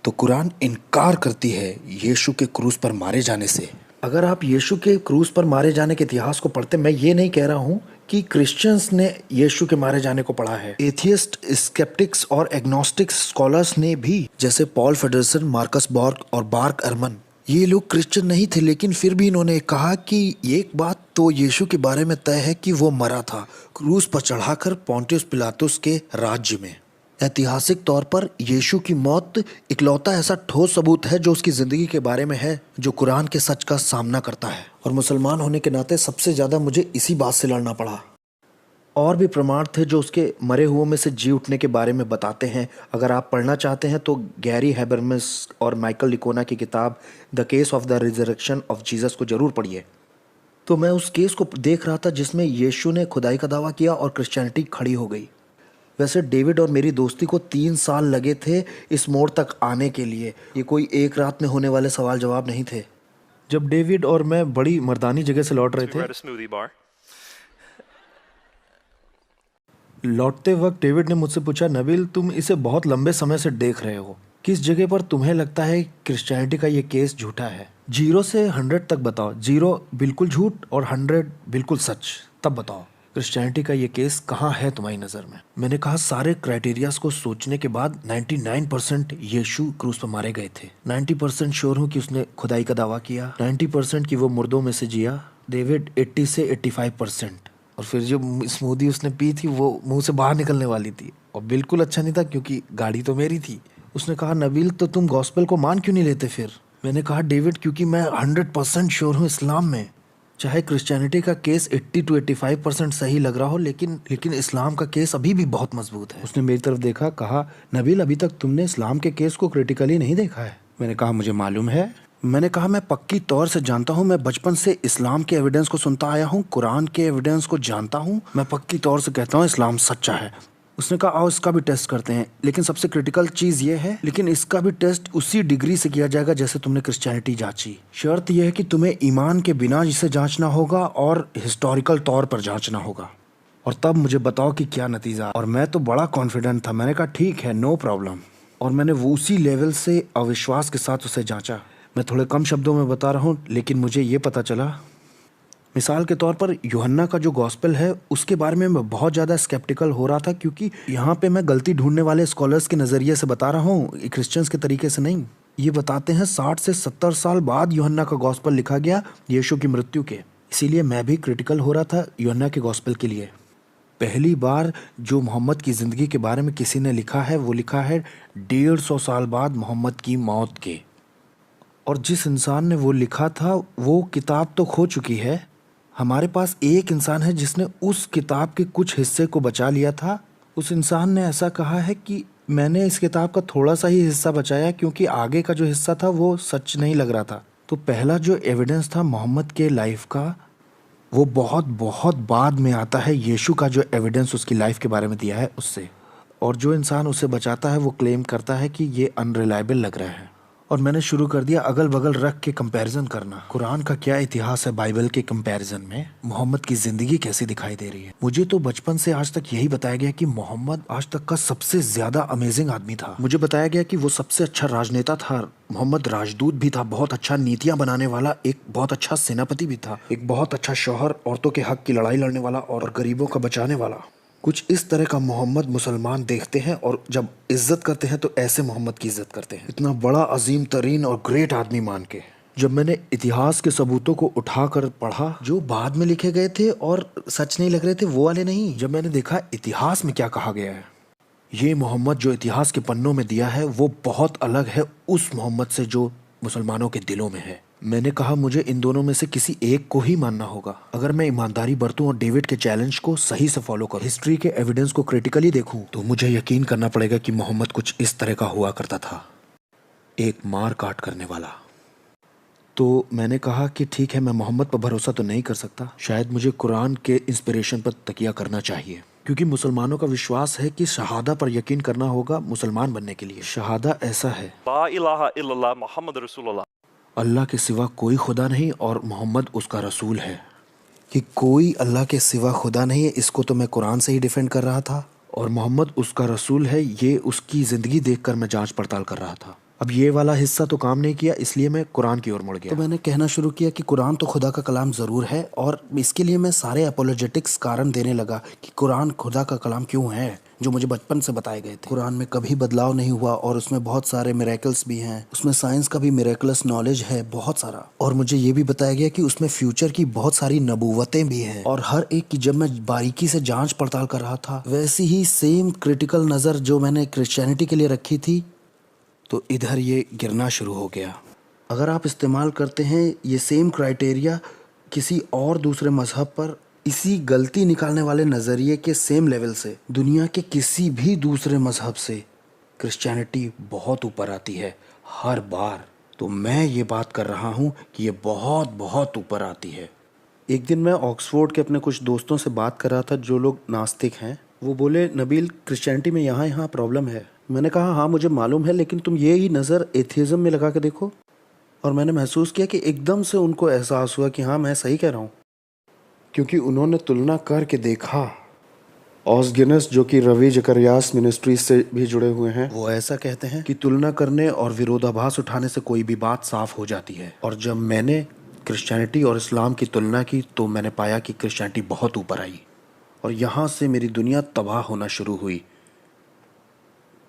तो कुरान इनकार करती है यीशु के क्रूस पर मारे जाने से। अगर आप यीशु के क्रूस पर मारे जाने के इतिहास को पढ़ते, मैं ये नहीं कह रहा हूँ कि क्रिश्चियंस ने यीशु के मारे जाने को पढ़ा है। एथियस्ट, स्केप्टिक्स और एग्नोस्टिक्स स्कॉलर्स ने भी, जैसे पॉल फेडरसन, मार्कस बॉर्ग और बार्क अरमन, ये लोग क्रिश्चियन नहीं थे, लेकिन फिर भी इन्होंने कहा कि एक बात तो यीशु के बारे में तय है कि वो मरा था, क्रूस पर चढ़ाकर पोंटियस पिलातुस के राज्य में। ऐतिहासिक तौर पर यीशु की मौत इकलौता ऐसा ठोस सबूत है जो उसकी ज़िंदगी के बारे में है जो कुरान के सच का सामना करता है, और मुसलमान होने के नाते सबसे ज़्यादा मुझे इसी बात से लड़ना पड़ा। और भी प्रमाण थे जो उसके मरे हुओं में से जी उठने के बारे में बताते हैं। अगर आप पढ़ना चाहते हैं तो गैरी हैबरमस और माइकल लिकोना की किताब the case of the resurrection of Jesus को ज़रूर पढ़िए। तो मैं उस केस को देख रहा था जिसमें यीशु ने खुदाई का दावा किया और क्रिश्चियनिटी खड़ी हो गई। वैसे डेविड और मेरी दोस्ती को 3 साल लगे थे इस मोड़ तक आने के लिए। ये कोई एक रात में होने वाले सवाल जवाब नहीं थे। जब डेविड और मैं बड़ी मर्दानी जगह से लौट रहे We थे, were at a smoothie bar. लौटते वक्त डेविड ने मुझसे पूछा, नबील तुम इसे बहुत लंबे समय से देख रहे हो, किस जगह पर तुम्हें लगता है क्रिश्चियनिटी का ये केस झूठा है? 0 से 100 तक बताओ। 0 बिल्कुल झूठ और 100 बिल्कुल सच। तब बताओ क्रिश्चियनिटी का ये केस कहाँ है तुम्हारी नज़र में? मैंने कहा सारे क्राइटेरियाज को सोचने के बाद 99% यीशु क्रूस पर मारे गए थे। 90% श्योर हूँ कि उसने खुदाई का दावा किया। 90% कि वो मुर्दों में से जिया। डेविड 80 से 85%। और फिर जो स्मूदी उसने पी थी वो मुंह से बाहर निकलने वाली थी और बिल्कुल अच्छा नहीं था क्योंकि गाड़ी तो मेरी थी। उसने कहा, नबील तो तुम गॉस्पेल को मान क्यों नहीं लेते फिर? मैंने कहा, डेविड क्योंकि मैं 100% श्योर हूँ इस्लाम में। चाहे क्रिश्चियनिटी का केस 80 to 85% सही लग रहा हो, लेकिन इस्लाम का केस अभी भी बहुत मजबूत है। उसने मेरी तरफ देखा, कहा, नबील अभी तक तुमने इस्लाम के केस को क्रिटिकली नहीं देखा है। मैंने कहा, मुझे मालूम है। मैंने कहा, मैं पक्की तौर से जानता हूँ। मैं बचपन से इस्लाम के एविडेंस को सुनता आया हूँ, कुरान के एविडेंस को जानता हूँ। मैं पक्की तौर से कहता हूँ इस्लाम सच्चा है। उसने कहा, आओ इसका भी टेस्ट करते हैं, लेकिन सबसे क्रिटिकल चीज़ ये है, लेकिन इसका भी टेस्ट उसी डिग्री से किया जाएगा जैसे तुमने क्रिश्चियनिटी जांची। शर्त यह है कि तुम्हें ईमान के बिना इसे जांचना होगा और हिस्टोरिकल तौर पर जांचना होगा, और तब मुझे बताओ कि क्या नतीजा। और मैं तो बड़ा कॉन्फिडेंट था। मैंने कहा, ठीक है, नो प्रॉब्लम। और मैंने वो उसी लेवल से अविश्वास के साथ उसे जांचा। मैं थोड़े कम शब्दों में बता रहा हूँ, लेकिन मुझे ये पता चला, मिसाल के तौर पर यूहन्ना का जो गॉस्पेल है उसके बारे में मैं बहुत ज़्यादा स्केप्टिकल हो रहा था, क्योंकि यहाँ पे मैं गलती ढूंढने वाले स्कॉलर्स के नज़रिए से बता रहा हूँ, क्रिश्चियंस के तरीके से नहीं। ये बताते हैं 60 से 70 साल बाद यूहन्ना का गॉस्पेल लिखा गया यीशु की मृत्यु के। इसीलिए मैं भी क्रिटिकल हो रहा था यूहन्ना के गॉस्पेल के लिए। पहली बार जो मोहम्मद की ज़िंदगी के बारे में किसी ने लिखा है वो लिखा है 150 साल बाद मोहम्मद की मौत के। और जिस इंसान ने वो लिखा था वो किताब तो खो चुकी है। हमारे पास एक इंसान है जिसने उस किताब के कुछ हिस्से को बचा लिया था। उस इंसान ने ऐसा कहा है कि मैंने इस किताब का थोड़ा सा ही हिस्सा बचाया क्योंकि आगे का जो हिस्सा था वो सच नहीं लग रहा था। तो पहला जो एविडेंस था मोहम्मद के लाइफ का वो बहुत बहुत बाद में आता है यीशु का जो एविडेंस उसकी लाइफ के बारे में दिया है उससे। और जो इंसान उसे बचाता है वो क्लेम करता है कि ये अनरिलायबल लग रहा है। और मैंने शुरू कर दिया अगल बगल रख के कंपैरिजन करना। कुरान का क्या इतिहास है बाइबल के कंपैरिजन में, मोहम्मद की जिंदगी कैसी दिखाई दे रही है। मुझे तो बचपन से आज तक यही बताया गया कि मोहम्मद आज तक का सबसे ज्यादा अमेजिंग आदमी था। मुझे बताया गया कि वो सबसे अच्छा राजनेता था। मोहम्मद राजदूत भी था, बहुत अच्छा नीतियां बनाने वाला, एक बहुत अच्छा सेनापति भी था, एक बहुत अच्छा शौहर, औरतों के हक की लड़ाई लड़ने वाला और गरीबों का बचाने वाला। कुछ इस तरह का मोहम्मद मुसलमान देखते हैं और जब इज्जत करते हैं तो ऐसे मोहम्मद की इज्जत करते हैं, इतना बड़ा अजीम तरीन और ग्रेट आदमी मान के। जब मैंने इतिहास के सबूतों को उठाकर पढ़ा जो बाद में लिखे गए थे और सच नहीं लग रहे थे, वो वाले नहीं, जब मैंने देखा इतिहास में क्या कहा गया है, ये मोहम्मद जो इतिहास के पन्नों में दिया है वो बहुत अलग है उस मोहम्मद से जो मुसलमानों के दिलों में है। मैंने कहा मुझे इन दोनों में से किसी एक को ही मानना होगा। अगर मैं ईमानदारी बरतूं और डेविड के चैलेंज को सही से फॉलो करूं, हिस्ट्री के एविडेंस को क्रिटिकली देखूं, तो मुझे यकीन करना पड़ेगा कि मोहम्मद कुछ इस तरह का हुआ करता था, एक मार काट करने वाला। तो मैंने कहा कि ठीक है, मैं मोहम्मद पर भरोसा तो नहीं कर सकता, शायद मुझे कुरान के इंस्पिरेशन पर तकिया करना चाहिए, क्योंकि मुसलमानों का विश्वास है कि शहादा पर यकीन करना होगा मुसलमान बनने के लिए। शहादा ऐसा है, ला इलाहा इल्लल्लाह मुहम्मद रसूलुल्लाह, अल्लाह के सिवा कोई खुदा नहीं और मोहम्मद उसका रसूल है। कि कोई अल्लाह के सिवा खुदा नहीं है, इसको तो मैं कुरान से ही डिफेंड कर रहा था, और मोहम्मद उसका रसूल है, ये उसकी ज़िंदगी देखकर मैं जांच पड़ताल कर रहा था। अब ये वाला हिस्सा तो काम नहीं किया, इसलिए मैं कुरान की ओर मुड़ गया। तो मैंने कहना शुरू किया कि कुरान तो खुदा का कलाम ज़रूर है, और इसके लिए मैं सारे अपोलोजेटिक्स कारण देने लगा कि कुरान खुदा का कलाम क्यों है। जो मुझे बचपन से बताए गए थे। कुरान में कभी बदलाव नहीं हुआ और उसमें बहुत सारे मिरेकल्स भी हैं। उसमें साइंस का भी मिरेकलस नॉलेज है बहुत सारा। और मुझे ये भी बताया गया कि उसमें फ्यूचर की बहुत सारी नबूवतें भी हैं। और हर एक की जब मैं बारीकी से जांच पड़ताल कर रहा था, वैसी ही सेम क्रिटिकल नज़र जो मैंने क्रिश्चियनिटी के लिए रखी थी, तो इधर ये गिरना शुरू हो गया। अगर आप इस्तेमाल करते हैं ये सेम क्राइटेरिया किसी और दूसरे मजहब पर, इसी गलती निकालने वाले नज़रिए के सेम लेवल से, दुनिया के किसी भी दूसरे मजहब से क्रिश्चियनिटी बहुत ऊपर आती है हर बार। तो मैं ये बात कर रहा हूँ कि ये बहुत बहुत ऊपर आती है। एक दिन मैं ऑक्सफोर्ड के अपने कुछ दोस्तों से बात कर रहा था जो लोग नास्तिक हैं। वो बोले, नबील क्रिश्चियनिटी में यहाँ प्रॉब्लम है। मैंने कहा हाँ मुझे मालूम है, लेकिन तुम ये ही नज़र एथिज़म में लगा के देखो। और मैंने महसूस किया कि एकदम से उनको एहसास हुआ कि हाँ मैं सही कह रहा हूँ, क्योंकि उन्होंने तुलना करके देखा। ऑस गिनेस जो कि रवि जकरियास मिनिस्ट्रीज से भी जुड़े हुए हैं, वो ऐसा कहते हैं कि तुलना करने और विरोधाभास उठाने से कोई भी बात साफ हो जाती है। और जब मैंने क्रिश्चियनिटी और इस्लाम की तुलना की तो मैंने पाया कि क्रिश्चियनिटी बहुत ऊपर आई और यहाँ से मेरी दुनिया तबाह होना शुरू हुई,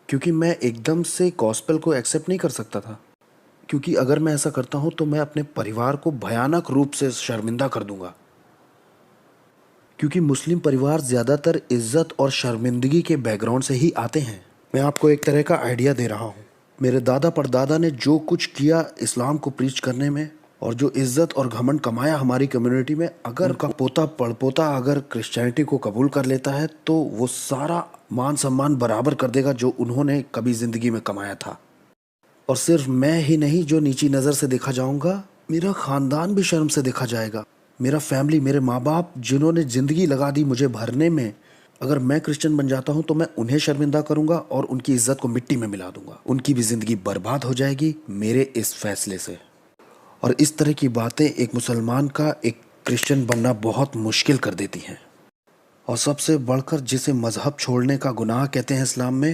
क्योंकि मैं एकदम से गॉस्पेल को एक्सेप्ट नहीं कर सकता था। क्योंकि अगर मैं ऐसा करता हूँ तो मैं अपने परिवार को भयानक रूप से शर्मिंदा कर दूंगा। क्योंकि मुस्लिम परिवार ज़्यादातर इज्जत और शर्मिंदगी के बैकग्राउंड से ही आते हैं। मैं आपको एक तरह का आइडिया दे रहा हूँ। मेरे दादा परदादा ने जो कुछ किया इस्लाम को प्रीच करने में, और जो इज्जत और घमंड कमाया हमारी कम्युनिटी में, अगर उनका पोता पड़पोता अगर क्रिश्चियनिटी को कबूल कर लेता है तो वो सारा मान सम्मान बराबर कर देगा जो उन्होंने कभी ज़िंदगी में कमाया था। और सिर्फ मैं ही नहीं जो नीची नज़र से देखा जाऊंगा, मेरा ख़ानदान भी शर्म से देखा जाएगा। मेरा फैमिली, मेरे माँ बाप जिन्होंने ज़िंदगी लगा दी मुझे भरने में, अगर मैं क्रिश्चियन बन जाता हूँ तो मैं उन्हें शर्मिंदा करूँगा और उनकी इज्जत को मिट्टी में मिला दूंगा। उनकी भी ज़िंदगी बर्बाद हो जाएगी मेरे इस फैसले से। और इस तरह की बातें एक मुसलमान का एक क्रिश्चियन बनना बहुत मुश्किल कर देती हैं। और सबसे बढ़कर जिसे मज़हब छोड़ने का गुनाह कहते हैं इस्लाम में,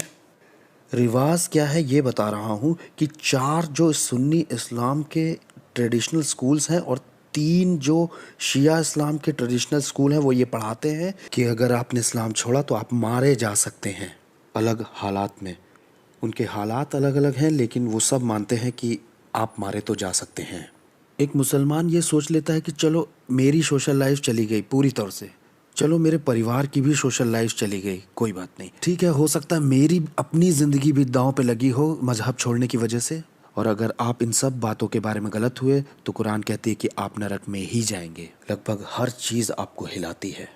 रिवाज क्या है ये बता रहा हूँ कि 4 जो सुन्नी इस्लाम के ट्रेडिशनल स्कूल्स हैं और 3 जो शिया इस्लाम के ट्रेडिशनल स्कूल हैं, वो ये पढ़ाते हैं कि अगर आपने इस्लाम छोड़ा तो आप मारे जा सकते हैं अलग हालात में। उनके हालात अलग अलग हैं, लेकिन वो सब मानते हैं कि आप मारे तो जा सकते हैं। एक मुसलमान ये सोच लेता है कि चलो मेरी सोशल लाइफ चली गई पूरी तौर से, चलो मेरे परिवार की भी सोशल लाइफ चली गई, कोई बात नहीं, ठीक है, हो सकता है मेरी अपनी ज़िंदगी भी दांव पे लगी हो मजहब छोड़ने की वजह से। और अगर आप इन सब बातों के बारे में गलत हुए तो कुरान कहती है कि आप नरक में ही जाएंगे। लगभग हर चीज़ आपको हिलाती है।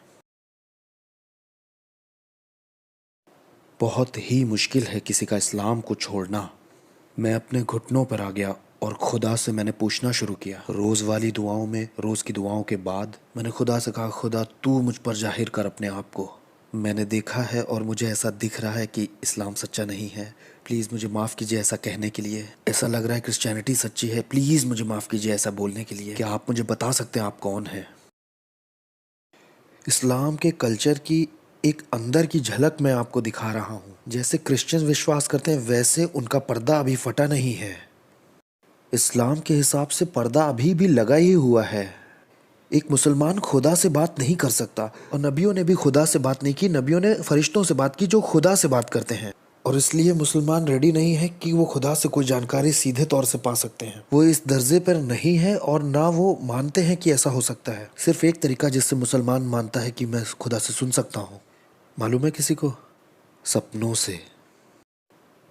बहुत ही मुश्किल है किसी का इस्लाम को छोड़ना। मैं अपने घुटनों पर आ गया और खुदा से मैंने पूछना शुरू किया। रोज़ वाली दुआओं में, रोज़ की दुआओं के बाद मैंने खुदा से कहा, खुदा तू मुझ पर जाहिर कर अपने आप को। मैंने देखा है और मुझे ऐसा दिख रहा है कि इस्लाम सच्चा नहीं है, प्लीज़ मुझे माफ़ कीजिए ऐसा कहने के लिए। ऐसा लग रहा है क्रिश्चियनिटी सच्ची है, प्लीज़ मुझे माफ़ कीजिए ऐसा बोलने के लिए। क्या आप मुझे बता सकते हैं आप कौन हैं? इस्लाम के कल्चर की एक अंदर की झलक मैं आपको दिखा रहा हूँ। जैसे क्रिश्चियन विश्वास करते हैं वैसे उनका पर्दा अभी फटा नहीं है। इस्लाम के हिसाब से पर्दा अभी भी लगा ही हुआ है। एक मुसलमान खुदा से बात नहीं कर सकता, और नबियों ने भी खुदा से बात नहीं की। नबियों ने फरिश्तों से बात की जो खुदा से बात करते हैं, और इसलिए मुसलमान रेडी नहीं है कि वो खुदा से कोई जानकारी सीधे तौर से पा सकते हैं। वो इस दर्जे पर नहीं है और ना वो मानते हैं कि ऐसा हो सकता है। सिर्फ एक तरीका जिससे मुसलमान मानता है कि मैं खुदा से सुन सकता हूँ, मालूम है किसी को? सपनों से।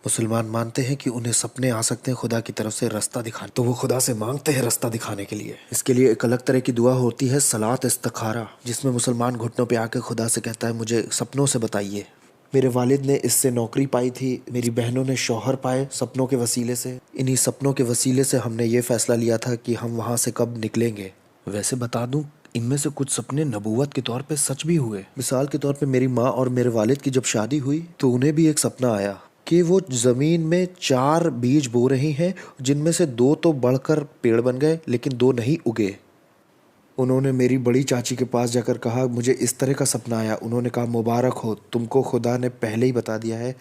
मुसलमान मानते हैं कि उन्हें सपने आ सकते हैं खुदा की तरफ से रास्ता दिखाने, तो वो खुदा से मांगते हैं रास्ता दिखाने के लिए। इसके लिए एक अलग तरह की दुआ होती है, सलात इस्तिखारा, जिसमें मुसलमान घुटनों पे आकर खुदा से कहता है मुझे सपनों से बताइए। मेरे वालिद ने इससे नौकरी पाई थी, मेरी बहनों ने शौहर पाए सपनों के वसीले से। इन्हीं सपनों के वसीले से हमने ये फ़ैसला लिया था कि हम वहाँ से कब निकलेंगे। वैसे बता दूँ, इनमें से कुछ सपने नबूवत के तौर पे सच भी हुए। मिसाल के तौर पे मेरी माँ और मेरे वालिद की जब शादी हुई तो उन्हें भी एक सपना आया कि वो ज़मीन में 4 बीज बो रही हैं, जिनमें से 2 तो बढ़कर पेड़ बन गए लेकिन 2 नहीं उगे। उन्होंने मेरी बड़ी चाची के पास जाकर कहा मुझे इस तरह का सपना आया। उन्होंने कहा मुबारक हो, तुमको खुदा ने पहले ही बता दिया है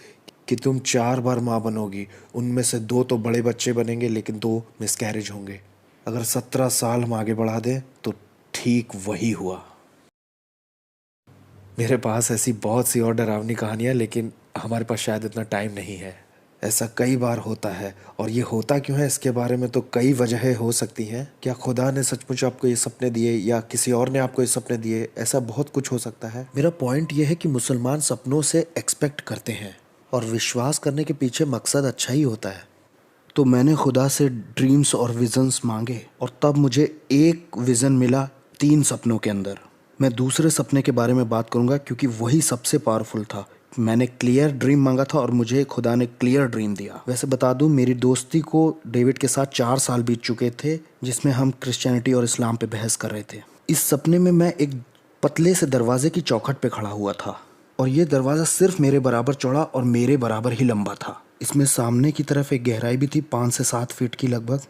कि तुम 4 बार माँ बनोगी। उनमें से 2 तो बड़े बच्चे बनेंगे लेकिन 2 मिसकैरेज होंगे। अगर 17 साल हम आगे बढ़ा दें तो ठीक वही हुआ। मेरे पास ऐसी बहुत सी और डरावनी कहानियाँ, लेकिन हमारे पास शायद इतना टाइम नहीं है। ऐसा कई बार होता है, और ये होता क्यों है इसके बारे में तो कई वजहें हो सकती हैं। क्या खुदा ने सचमुच आपको ये सपने दिए, या किसी और ने आपको ये सपने दिए, ऐसा बहुत कुछ हो सकता है। मेरा पॉइंट ये है कि मुसलमान सपनों से एक्सपेक्ट करते हैं, और विश्वास करने के पीछे मकसद अच्छा ही होता है। तो मैंने खुदा से ड्रीम्स और विजन्स मांगे, और तब मुझे एक विज़न मिला 3 सपनों के अंदर। मैं दूसरे सपने के बारे में बात करूंगा क्योंकि वही सबसे पावरफुल था। मैंने क्लियर ड्रीम मांगा था और मुझे खुदा ने क्लियर ड्रीम दिया। वैसे बता दूं, मेरी दोस्ती को डेविड के साथ 4 साल बीत चुके थे, जिसमें हम क्रिश्चियनिटी और इस्लाम पे बहस कर रहे थे। इस सपने में मैं एक पतले से दरवाजे की चौखट पे खड़ा हुआ था, और ये दरवाज़ा सिर्फ मेरे बराबर चौड़ा और मेरे बराबर ही लंबा था। इसमें सामने की तरफ एक गहराई भी थी, 5 से 7 फीट की लगभग।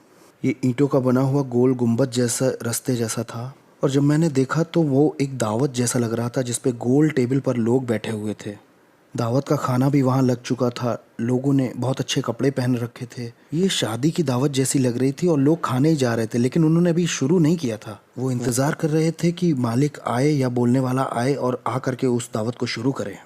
ये ईंटों का बना हुआ गोल गुंबद जैसा रास्ते जैसा था, और जब मैंने देखा तो वो एक दावत जैसा लग रहा था, जिसपे गोल टेबल पर लोग बैठे हुए थे। दावत का खाना भी वहाँ लग चुका था। लोगों ने बहुत अच्छे कपड़े पहन रखे थे। ये शादी की दावत जैसी लग रही थी, और लोग खाने ही जा रहे थे, लेकिन उन्होंने अभी शुरू नहीं किया था। वो इंतज़ार कर रहे थे कि मालिक आए या बोलने वाला आए और आ करके उस दावत को शुरू करे।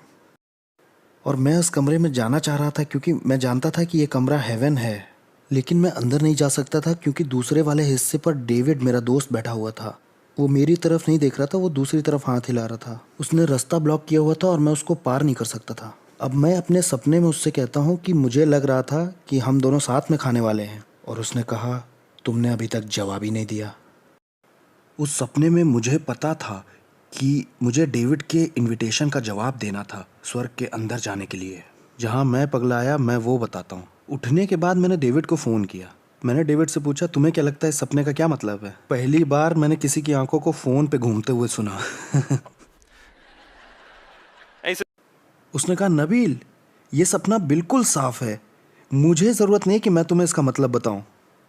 और मैं उस कमरे में जाना चाह रहा था क्योंकि मैं जानता था कि ये कमरा हेवन है, लेकिन मैं अंदर नहीं जा सकता था क्योंकि दूसरे वाले हिस्से पर डेविड मेरा दोस्त बैठा हुआ था। वो मेरी तरफ नहीं देख रहा था, वो दूसरी तरफ हाथ हिला रहा था। उसने रास्ता ब्लॉक किया हुआ था और मैं उसको पार नहीं कर सकता था। अब मैं अपने सपने में उससे कहता हूँ कि मुझे लग रहा था कि हम दोनों साथ में खाने वाले हैं, और उसने कहा, तुमने अभी तक जवाब ही नहीं दिया। उस सपने में मुझे पता था कि मुझे डेविड के इनविटेशन का जवाब देना था स्वर्ग के अंदर जाने के लिए। जहाँ मैं पगलाया मैं वो बताता हूँ। उठने के बाद मैंने डेविड को फ़ोन किया। मैंने डेविड से पूछा, तुम्हें क्या लगता है इस सपने का क्या मतलब है? पहली बार मैंने किसी की आंखों को फ़ोन पे घूमते हुए सुना। He said, उसने कहा, नबील, ये सपना बिल्कुल साफ है। मुझे ज़रूरत नहीं कि मैं तुम्हें इसका मतलब बताऊं,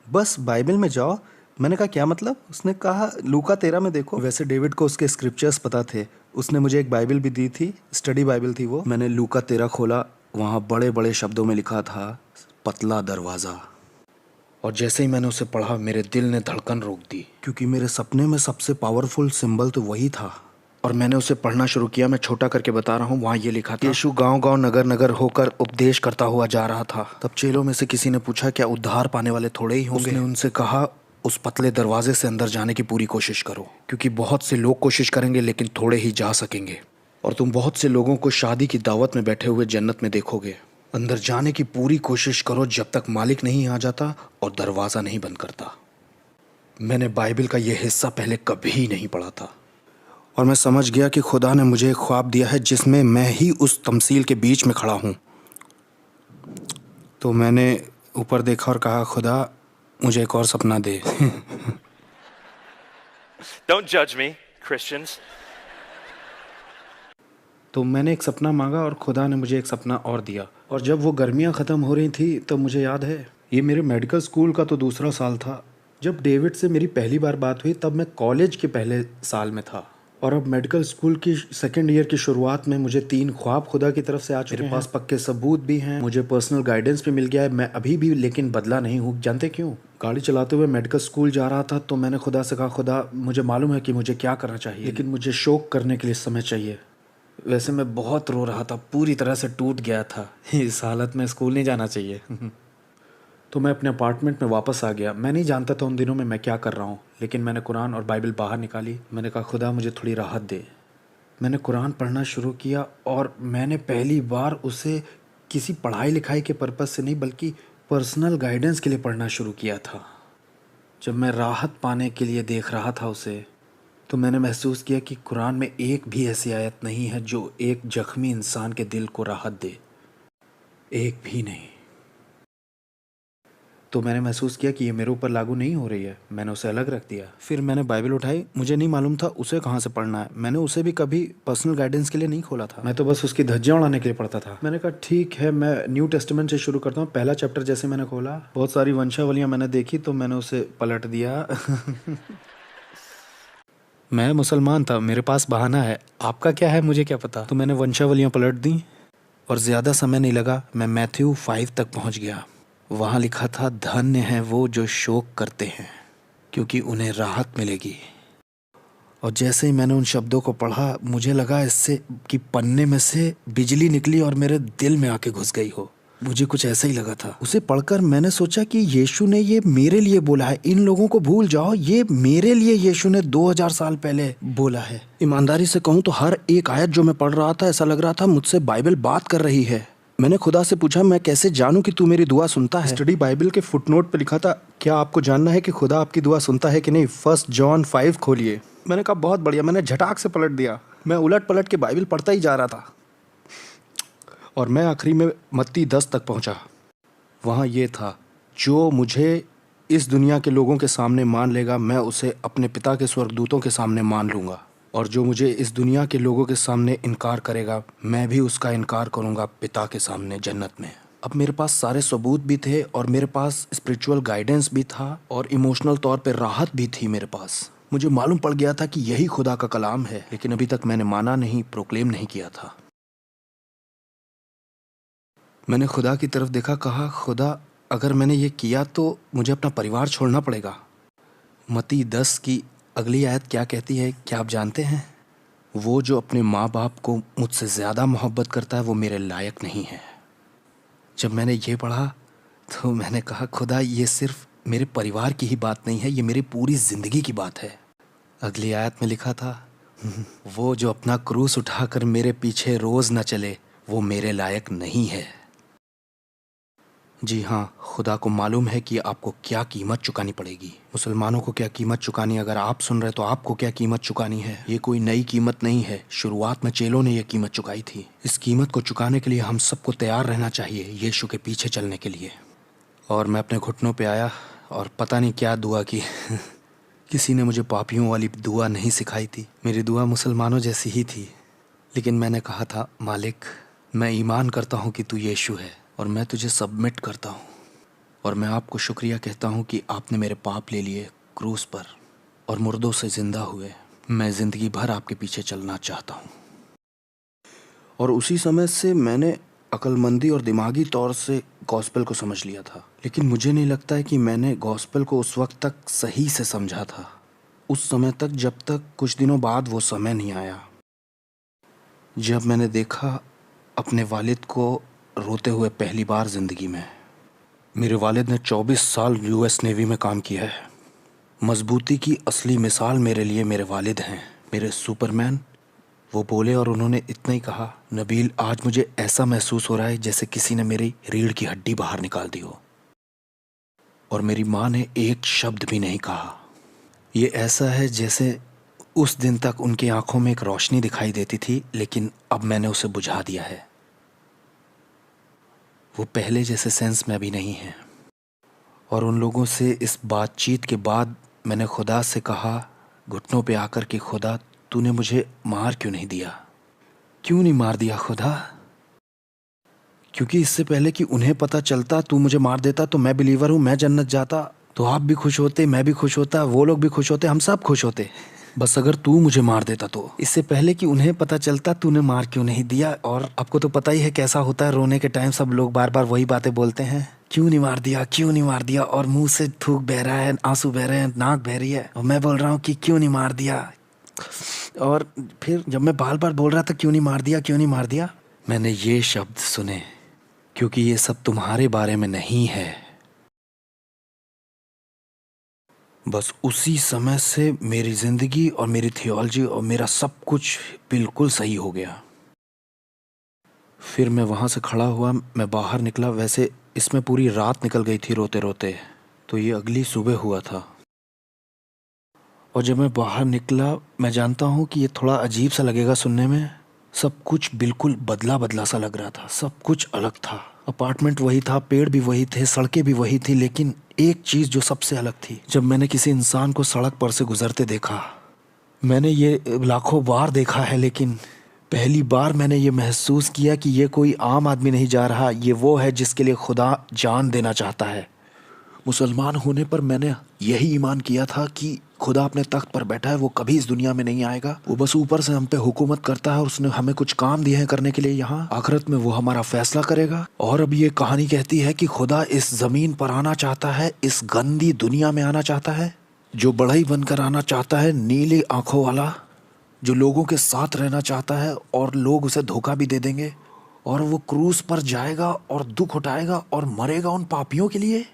बस बाइबल में जाओ। मैंने कहा, क्या मतलब? उसने कहा, लूका 13 में देखो। वैसे डेविड को उसके स्क्रिप्चर्स पता थे। उसने मुझे एक बाइबल भी दी थी, स्टडी बाइबल थी वो। मैंने लूका 13 खोला, वहाँ बड़े बड़े शब्दों में लिखा था, पतला दरवाज़ा। और जैसे ही मैंने उसे पढ़ा, मेरे दिल ने धड़कन रोक दी, क्योंकि मेरे सपने में सबसे पावरफुल सिंबल तो वही था। और मैंने उसे पढ़ना शुरू किया। मैं छोटा करके बता रहा हूँ। वहाँ ये लिखा था, यीशु गांव-गांव नगर नगर होकर उपदेश करता हुआ जा रहा था। तब चेलों में से किसी ने पूछा, क्या उद्धार पाने वाले थोड़े ही होंगे? उसने उनसे कहा, उस पतले दरवाजे से अंदर जाने की पूरी कोशिश करो, क्योंकि बहुत से लोग कोशिश करेंगे लेकिन थोड़े ही जा सकेंगे। और तुम बहुत से लोगों को शादी की दावत में बैठे हुए जन्नत में देखोगे। अंदर जाने की पूरी कोशिश करो जब तक मालिक नहीं आ जाता और दरवाज़ा नहीं बंद करता। मैंने बाइबल का यह हिस्सा पहले कभी नहीं पढ़ा था, और मैं समझ गया कि खुदा ने मुझे एक ख्वाब दिया है जिसमें मैं ही उस तमसील के बीच में खड़ा हूँ। तो मैंने ऊपर देखा और कहा, खुदा, मुझे एक और सपना दे। Don't judge me, Christians. तो मैंने एक सपना मांगा और खुदा ने मुझे एक सपना और दिया। और जब वो गर्मियाँ ख़त्म हो रही थी तब मुझे याद है, ये मेरे मेडिकल स्कूल का तो दूसरा साल था। जब डेविड से मेरी पहली बार बात हुई तब मैं कॉलेज के पहले साल में था, और अब मेडिकल स्कूल की सेकेंड ईयर की शुरुआत में मुझे 3 ख्वाब खुदा की तरफ से आ चुके हैं। मेरे पास पक्के सबूत भी हैं, मुझे पर्सनल गाइडेंस भी मिल गया है। मैं अभी भी लेकिन बदला नहीं हूँ। जानते क्यों? गाड़ी चलाते हुए मेडिकल स्कूल जा रहा था तो मैंने खुदा से कहा, खुदा, मुझे मालूम है कि मुझे क्या करना चाहिए, लेकिन मुझे शोक करने के लिए समय चाहिए। वैसे मैं बहुत रो रहा था, पूरी तरह से टूट गया था। इस हालत में स्कूल नहीं जाना चाहिए। तो मैं अपने अपार्टमेंट में वापस आ गया। मैं नहीं जानता था उन दिनों में मैं क्या कर रहा हूँ, लेकिन मैंने कुरान और बाइबल बाहर निकाली। मैंने कहा, खुदा, मुझे थोड़ी राहत दे। मैंने कुरान पढ़ना शुरू किया, और मैंने पहली बार उसे किसी पढ़ाई लिखाई के पर्पज़ से नहीं बल्कि पर्सनल गाइडेंस के लिए पढ़ना शुरू किया था। जब मैं राहत पाने के लिए देख रहा था उसे, तो मैंने महसूस किया कि कुरान में एक भी ऐसी आयत नहीं है जो एक जख्मी इंसान के दिल को राहत दे, एक भी नहीं। तो मैंने महसूस किया कि ये मेरे ऊपर लागू नहीं हो रही है। मैंने उसे अलग रख दिया। फिर मैंने बाइबल उठाई। मुझे नहीं मालूम था उसे कहाँ से पढ़ना है। मैंने उसे भी कभी पर्सनल गाइडेंस के लिए नहीं खोला था, मैं तो बस उसकी धज्जियाँ उड़ाने के लिए पढ़ता था। मैंने कहा, ठीक है, मैं न्यू टेस्टामेंट से शुरू करता हूँ। पहला चैप्टर जैसे मैंने खोला, बहुत सारी वंशावलियाँ मैंने देखी, तो मैंने उसे पलट दिया। मैं मुसलमान था, मेरे पास बहाना है, आपका क्या है मुझे क्या पता। तो मैंने वंशावलियाँ पलट दी, और ज़्यादा समय नहीं लगा, मैं मैथ्यू 5 तक पहुँच गया। वहाँ लिखा था, धन्य हैं वो जो शोक करते हैं, क्योंकि उन्हें राहत मिलेगी। और जैसे ही मैंने उन शब्दों को पढ़ा, मुझे लगा इससे कि पन्ने में से बिजली निकली और मेरे दिल में आके घुस गई हो। मुझे कुछ ऐसा ही लगा था। उसे पढ़कर मैंने सोचा कि यीशु ने ये मेरे लिए बोला है, इन लोगों को भूल जाओ, ये मेरे लिए यीशु ने 2000 साल पहले बोला है। ईमानदारी से कहूँ तो हर एक आयत जो मैं पढ़ रहा था, ऐसा लग रहा था मुझसे बाइबल बात कर रही है। मैंने खुदा से पूछा, मैं कैसे जानूं कि तू मेरी दुआ सुनता है? स्टडी बाइबल के फुटनोट पे लिखा था, क्या आपको जानना है कि खुदा आपकी दुआ सुनता है कि नहीं? 1 जॉन 5 खोलिए। मैंने कहा बहुत बढ़िया। मैंने झटाक से पलट दिया। मैं उलट पलट के बाइबल पढ़ता ही जा रहा था और मैं आखिरी में मत्ती 10 तक पहुंचा। वहाँ ये था, जो मुझे इस दुनिया के लोगों के सामने मान लेगा, मैं उसे अपने पिता के स्वर्गदूतों के सामने मान लूँगा, और जो मुझे इस दुनिया के लोगों के सामने इनकार करेगा, मैं भी उसका इनकार करूँगा पिता के सामने जन्नत में। अब मेरे पास सारे सबूत भी थे और मेरे पास स्पिरिचुअल गाइडेंस भी था और इमोशनल तौर पे राहत भी थी मेरे पास। मुझे मालूम पड़ गया था कि यही खुदा का कलाम है, लेकिन अभी तक मैंने माना नहीं, प्रोक्लेम नहीं किया था। मैंने खुदा की तरफ देखा, कहा, खुदा अगर मैंने ये किया तो मुझे अपना परिवार छोड़ना पड़ेगा। मत्ती 10 की अगली आयत क्या कहती है, क्या आप जानते हैं? वो जो अपने माँ बाप को मुझसे ज़्यादा मोहब्बत करता है, वो मेरे लायक नहीं है। जब मैंने ये पढ़ा तो मैंने कहा, खुदा ये सिर्फ मेरे परिवार की ही बात नहीं है, ये मेरी पूरी ज़िंदगी की बात है। अगली आयत में लिखा था, वो जो अपना क्रूस उठाकर मेरे पीछे रोज़ न चले, वो मेरे लायक नहीं है। जी हाँ, खुदा को मालूम है कि आपको क्या कीमत चुकानी पड़ेगी। मुसलमानों को क्या कीमत चुकानी, अगर आप सुन रहे तो आपको क्या कीमत चुकानी है। ये कोई नई कीमत नहीं है, शुरुआत में चेलों ने ये कीमत चुकाई थी। इस कीमत को चुकाने के लिए हम सबको तैयार रहना चाहिए, यीशु के पीछे चलने के लिए। और मैं अपने घुटनों पे आया और पता नहीं क्या दुआ की। किसी ने मुझे पापियों वाली दुआ नहीं सिखाई थी, मेरी दुआ मुसलमानों जैसी ही थी। लेकिन मैंने कहा था, मालिक मैं ईमान करता हूँ कि तू यीशु है और मैं तुझे सबमिट करता हूँ, और मैं आपको शुक्रिया कहता हूँ कि आपने मेरे पाप ले लिए क्रूस पर और मुर्दों से ज़िंदा हुए। मैं ज़िंदगी भर आपके पीछे चलना चाहता हूँ। और उसी समय से मैंने अक्लमंदी और दिमागी तौर से गॉस्पेल को समझ लिया था, लेकिन मुझे नहीं लगता है कि मैंने गॉस्पेल को उस वक्त तक सही से समझा था, उस समय तक, जब तक कुछ दिनों बाद वो समय नहीं आया जब मैंने देखा अपने वालिद को रोते हुए पहली बार ज़िंदगी में। मेरे वालिद ने 24 साल यूएस नेवी में काम किया है। मजबूती की असली मिसाल मेरे लिए मेरे वालिद हैं, मेरे सुपरमैन। वो बोले और उन्होंने इतना ही कहा, नबील आज मुझे ऐसा महसूस हो रहा है जैसे किसी ने मेरी रीढ़ की हड्डी बाहर निकाल दी हो। और मेरी माँ ने एक शब्द भी नहीं कहा। ये ऐसा है जैसे उस दिन तक उनकी आंखों में एक रोशनी दिखाई देती थी, लेकिन अब मैंने उसे बुझा दिया है। वो पहले जैसे सेंस में अभी नहीं है। और उन लोगों से इस बातचीत के बाद मैंने खुदा से कहा, घुटनों पे आकर कि खुदा तूने मुझे मार क्यों नहीं दिया? क्यों नहीं मार दिया खुदा? क्योंकि इससे पहले कि उन्हें पता चलता तू मुझे मार देता तो मैं बिलीवर हूँ, मैं जन्नत जाता, तो आप भी खुश होते, मैं भी खुश होता, वो लोग भी खुश होते, हम सब खुश होते। बस अगर तू मुझे मार देता तो। इससे पहले कि उन्हें पता चलता तूने मार क्यों नहीं दिया। और आपको तो पता ही है कैसा होता है, रोने के टाइम सब लोग बार बार वही बातें बोलते हैं, क्यों नहीं मार दिया, क्यों नहीं मार दिया, और मुंह से थूक बह रहा है, आंसू बह रहे हैं, नाक बह रही है, और मैं बोल रहा हूँ कि क्यों नहीं मार दिया। और फिर जब मैं बार बार बोल रहा था क्यों नहीं मार दिया, क्यों नहीं मार दिया, मैंने ये शब्द सुने, क्योंकि ये सब तुम्हारे बारे में नहीं है। बस उसी समय से मेरी ज़िंदगी और मेरी थियोलॉजी और मेरा सब कुछ बिल्कुल सही हो गया। फिर मैं वहाँ से खड़ा हुआ, मैं बाहर निकला। वैसे इसमें पूरी रात निकल गई थी रोते रोते, तो ये अगली सुबह हुआ था। और जब मैं बाहर निकला, मैं जानता हूँ कि ये थोड़ा अजीब सा लगेगा सुनने में, सब कुछ बिल्कुल बदला बदला सा लग रहा था, सब कुछ अलग था। अपार्टमेंट वही था, पेड़ भी वही थे, सड़कें भी वही थी, लेकिन एक चीज़ जो सबसे अलग थी, जब मैंने किसी इंसान को सड़क पर से गुजरते देखा। मैंने ये लाखों बार देखा है, लेकिन पहली बार मैंने ये महसूस किया कि ये कोई आम आदमी नहीं जा रहा, ये वो है जिसके लिए खुदा जान देना चाहता है। मुसलमान होने पर मैंने यही ईमान किया था कि खुदा अपने तख्त पर बैठा है, वो कभी इस दुनिया में नहीं आएगा, वो बस ऊपर से हम पे हुकूमत करता है और उसने हमें कुछ काम दिए हैं करने के लिए यहाँ, आखिरत में वो हमारा फैसला करेगा। और अब ये कहानी कहती है कि खुदा इस ज़मीन पर आना चाहता है, इस गंदी दुनिया में आना चाहता है, जो बढ़ई बनकर आना चाहता है, नीली आंखों वाला, जो लोगों के साथ रहना चाहता है और लोग उसे धोखा भी दे देंगे, और वो क्रूस पर जाएगा और दुख उठाएगा और मरेगा उन पापियों के लिए।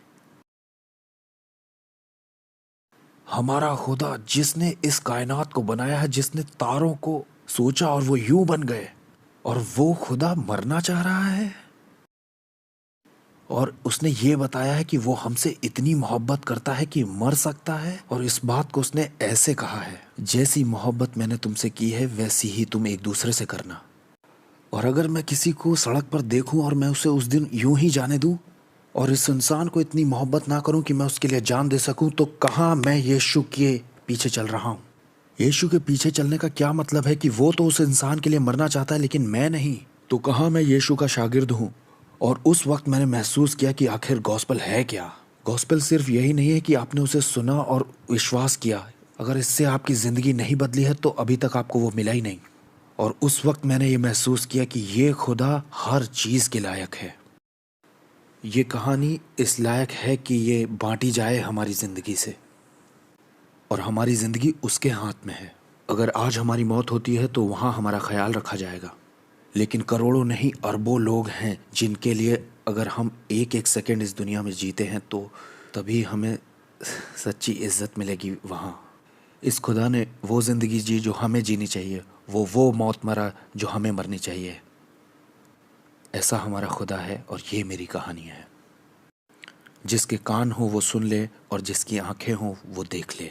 हमारा खुदा जिसने इस कायनात को बनाया है, जिसने तारों को सोचा और वो यूं बन गए, और वो खुदा मरना चाह रहा है। और उसने ये बताया है कि वो हमसे इतनी मोहब्बत करता है कि मर सकता है, और इस बात को उसने ऐसे कहा है, जैसी मोहब्बत मैंने तुमसे की है वैसी ही तुम एक दूसरे से करना। और अगर मैं किसी को सड़क पर देखूं और मैं उसे उस दिन यूं ही जाने दूं, और इस इंसान को इतनी मोहब्बत ना करूं कि मैं उसके लिए जान दे सकूं, तो कहाँ मैं यीशु के पीछे चल रहा हूं। यीशु के पीछे चलने का क्या मतलब है कि वो तो उस इंसान के लिए मरना चाहता है लेकिन मैं नहीं। तो कहाँ मैं यीशु का शागिर्द हूं। और उस वक्त मैंने महसूस किया कि आखिर गॉस्पेल है क्या। गॉस्पेल सिर्फ यही नहीं है कि आपने उसे सुना और विश्वास किया। अगर इससे आपकी ज़िंदगी नहीं बदली है तो अभी तक आपको वो मिला ही नहीं। और उस वक्त मैंने ये महसूस किया कि ये खुदा हर चीज़ के लायक है। ये कहानी इस लायक है कि ये बांटी जाए हमारी ज़िंदगी से, और हमारी ज़िंदगी उसके हाथ में है। अगर आज हमारी मौत होती है तो वहाँ हमारा ख्याल रखा जाएगा, लेकिन करोड़ों नहीं अरबों लोग हैं जिनके लिए अगर हम एक एक सेकंड इस दुनिया में जीते हैं तो तभी हमें सच्ची इज्जत मिलेगी वहाँ। इस खुदा ने वो ज़िंदगी जी जो हमें जीनी चाहिए, वो मौत मरा जो हमें मरनी चाहिए। ऐसा हमारा खुदा है, और ये मेरी कहानी है। जिसके कान हो वो सुन ले, और जिसकी आंखें हों वो देख ले।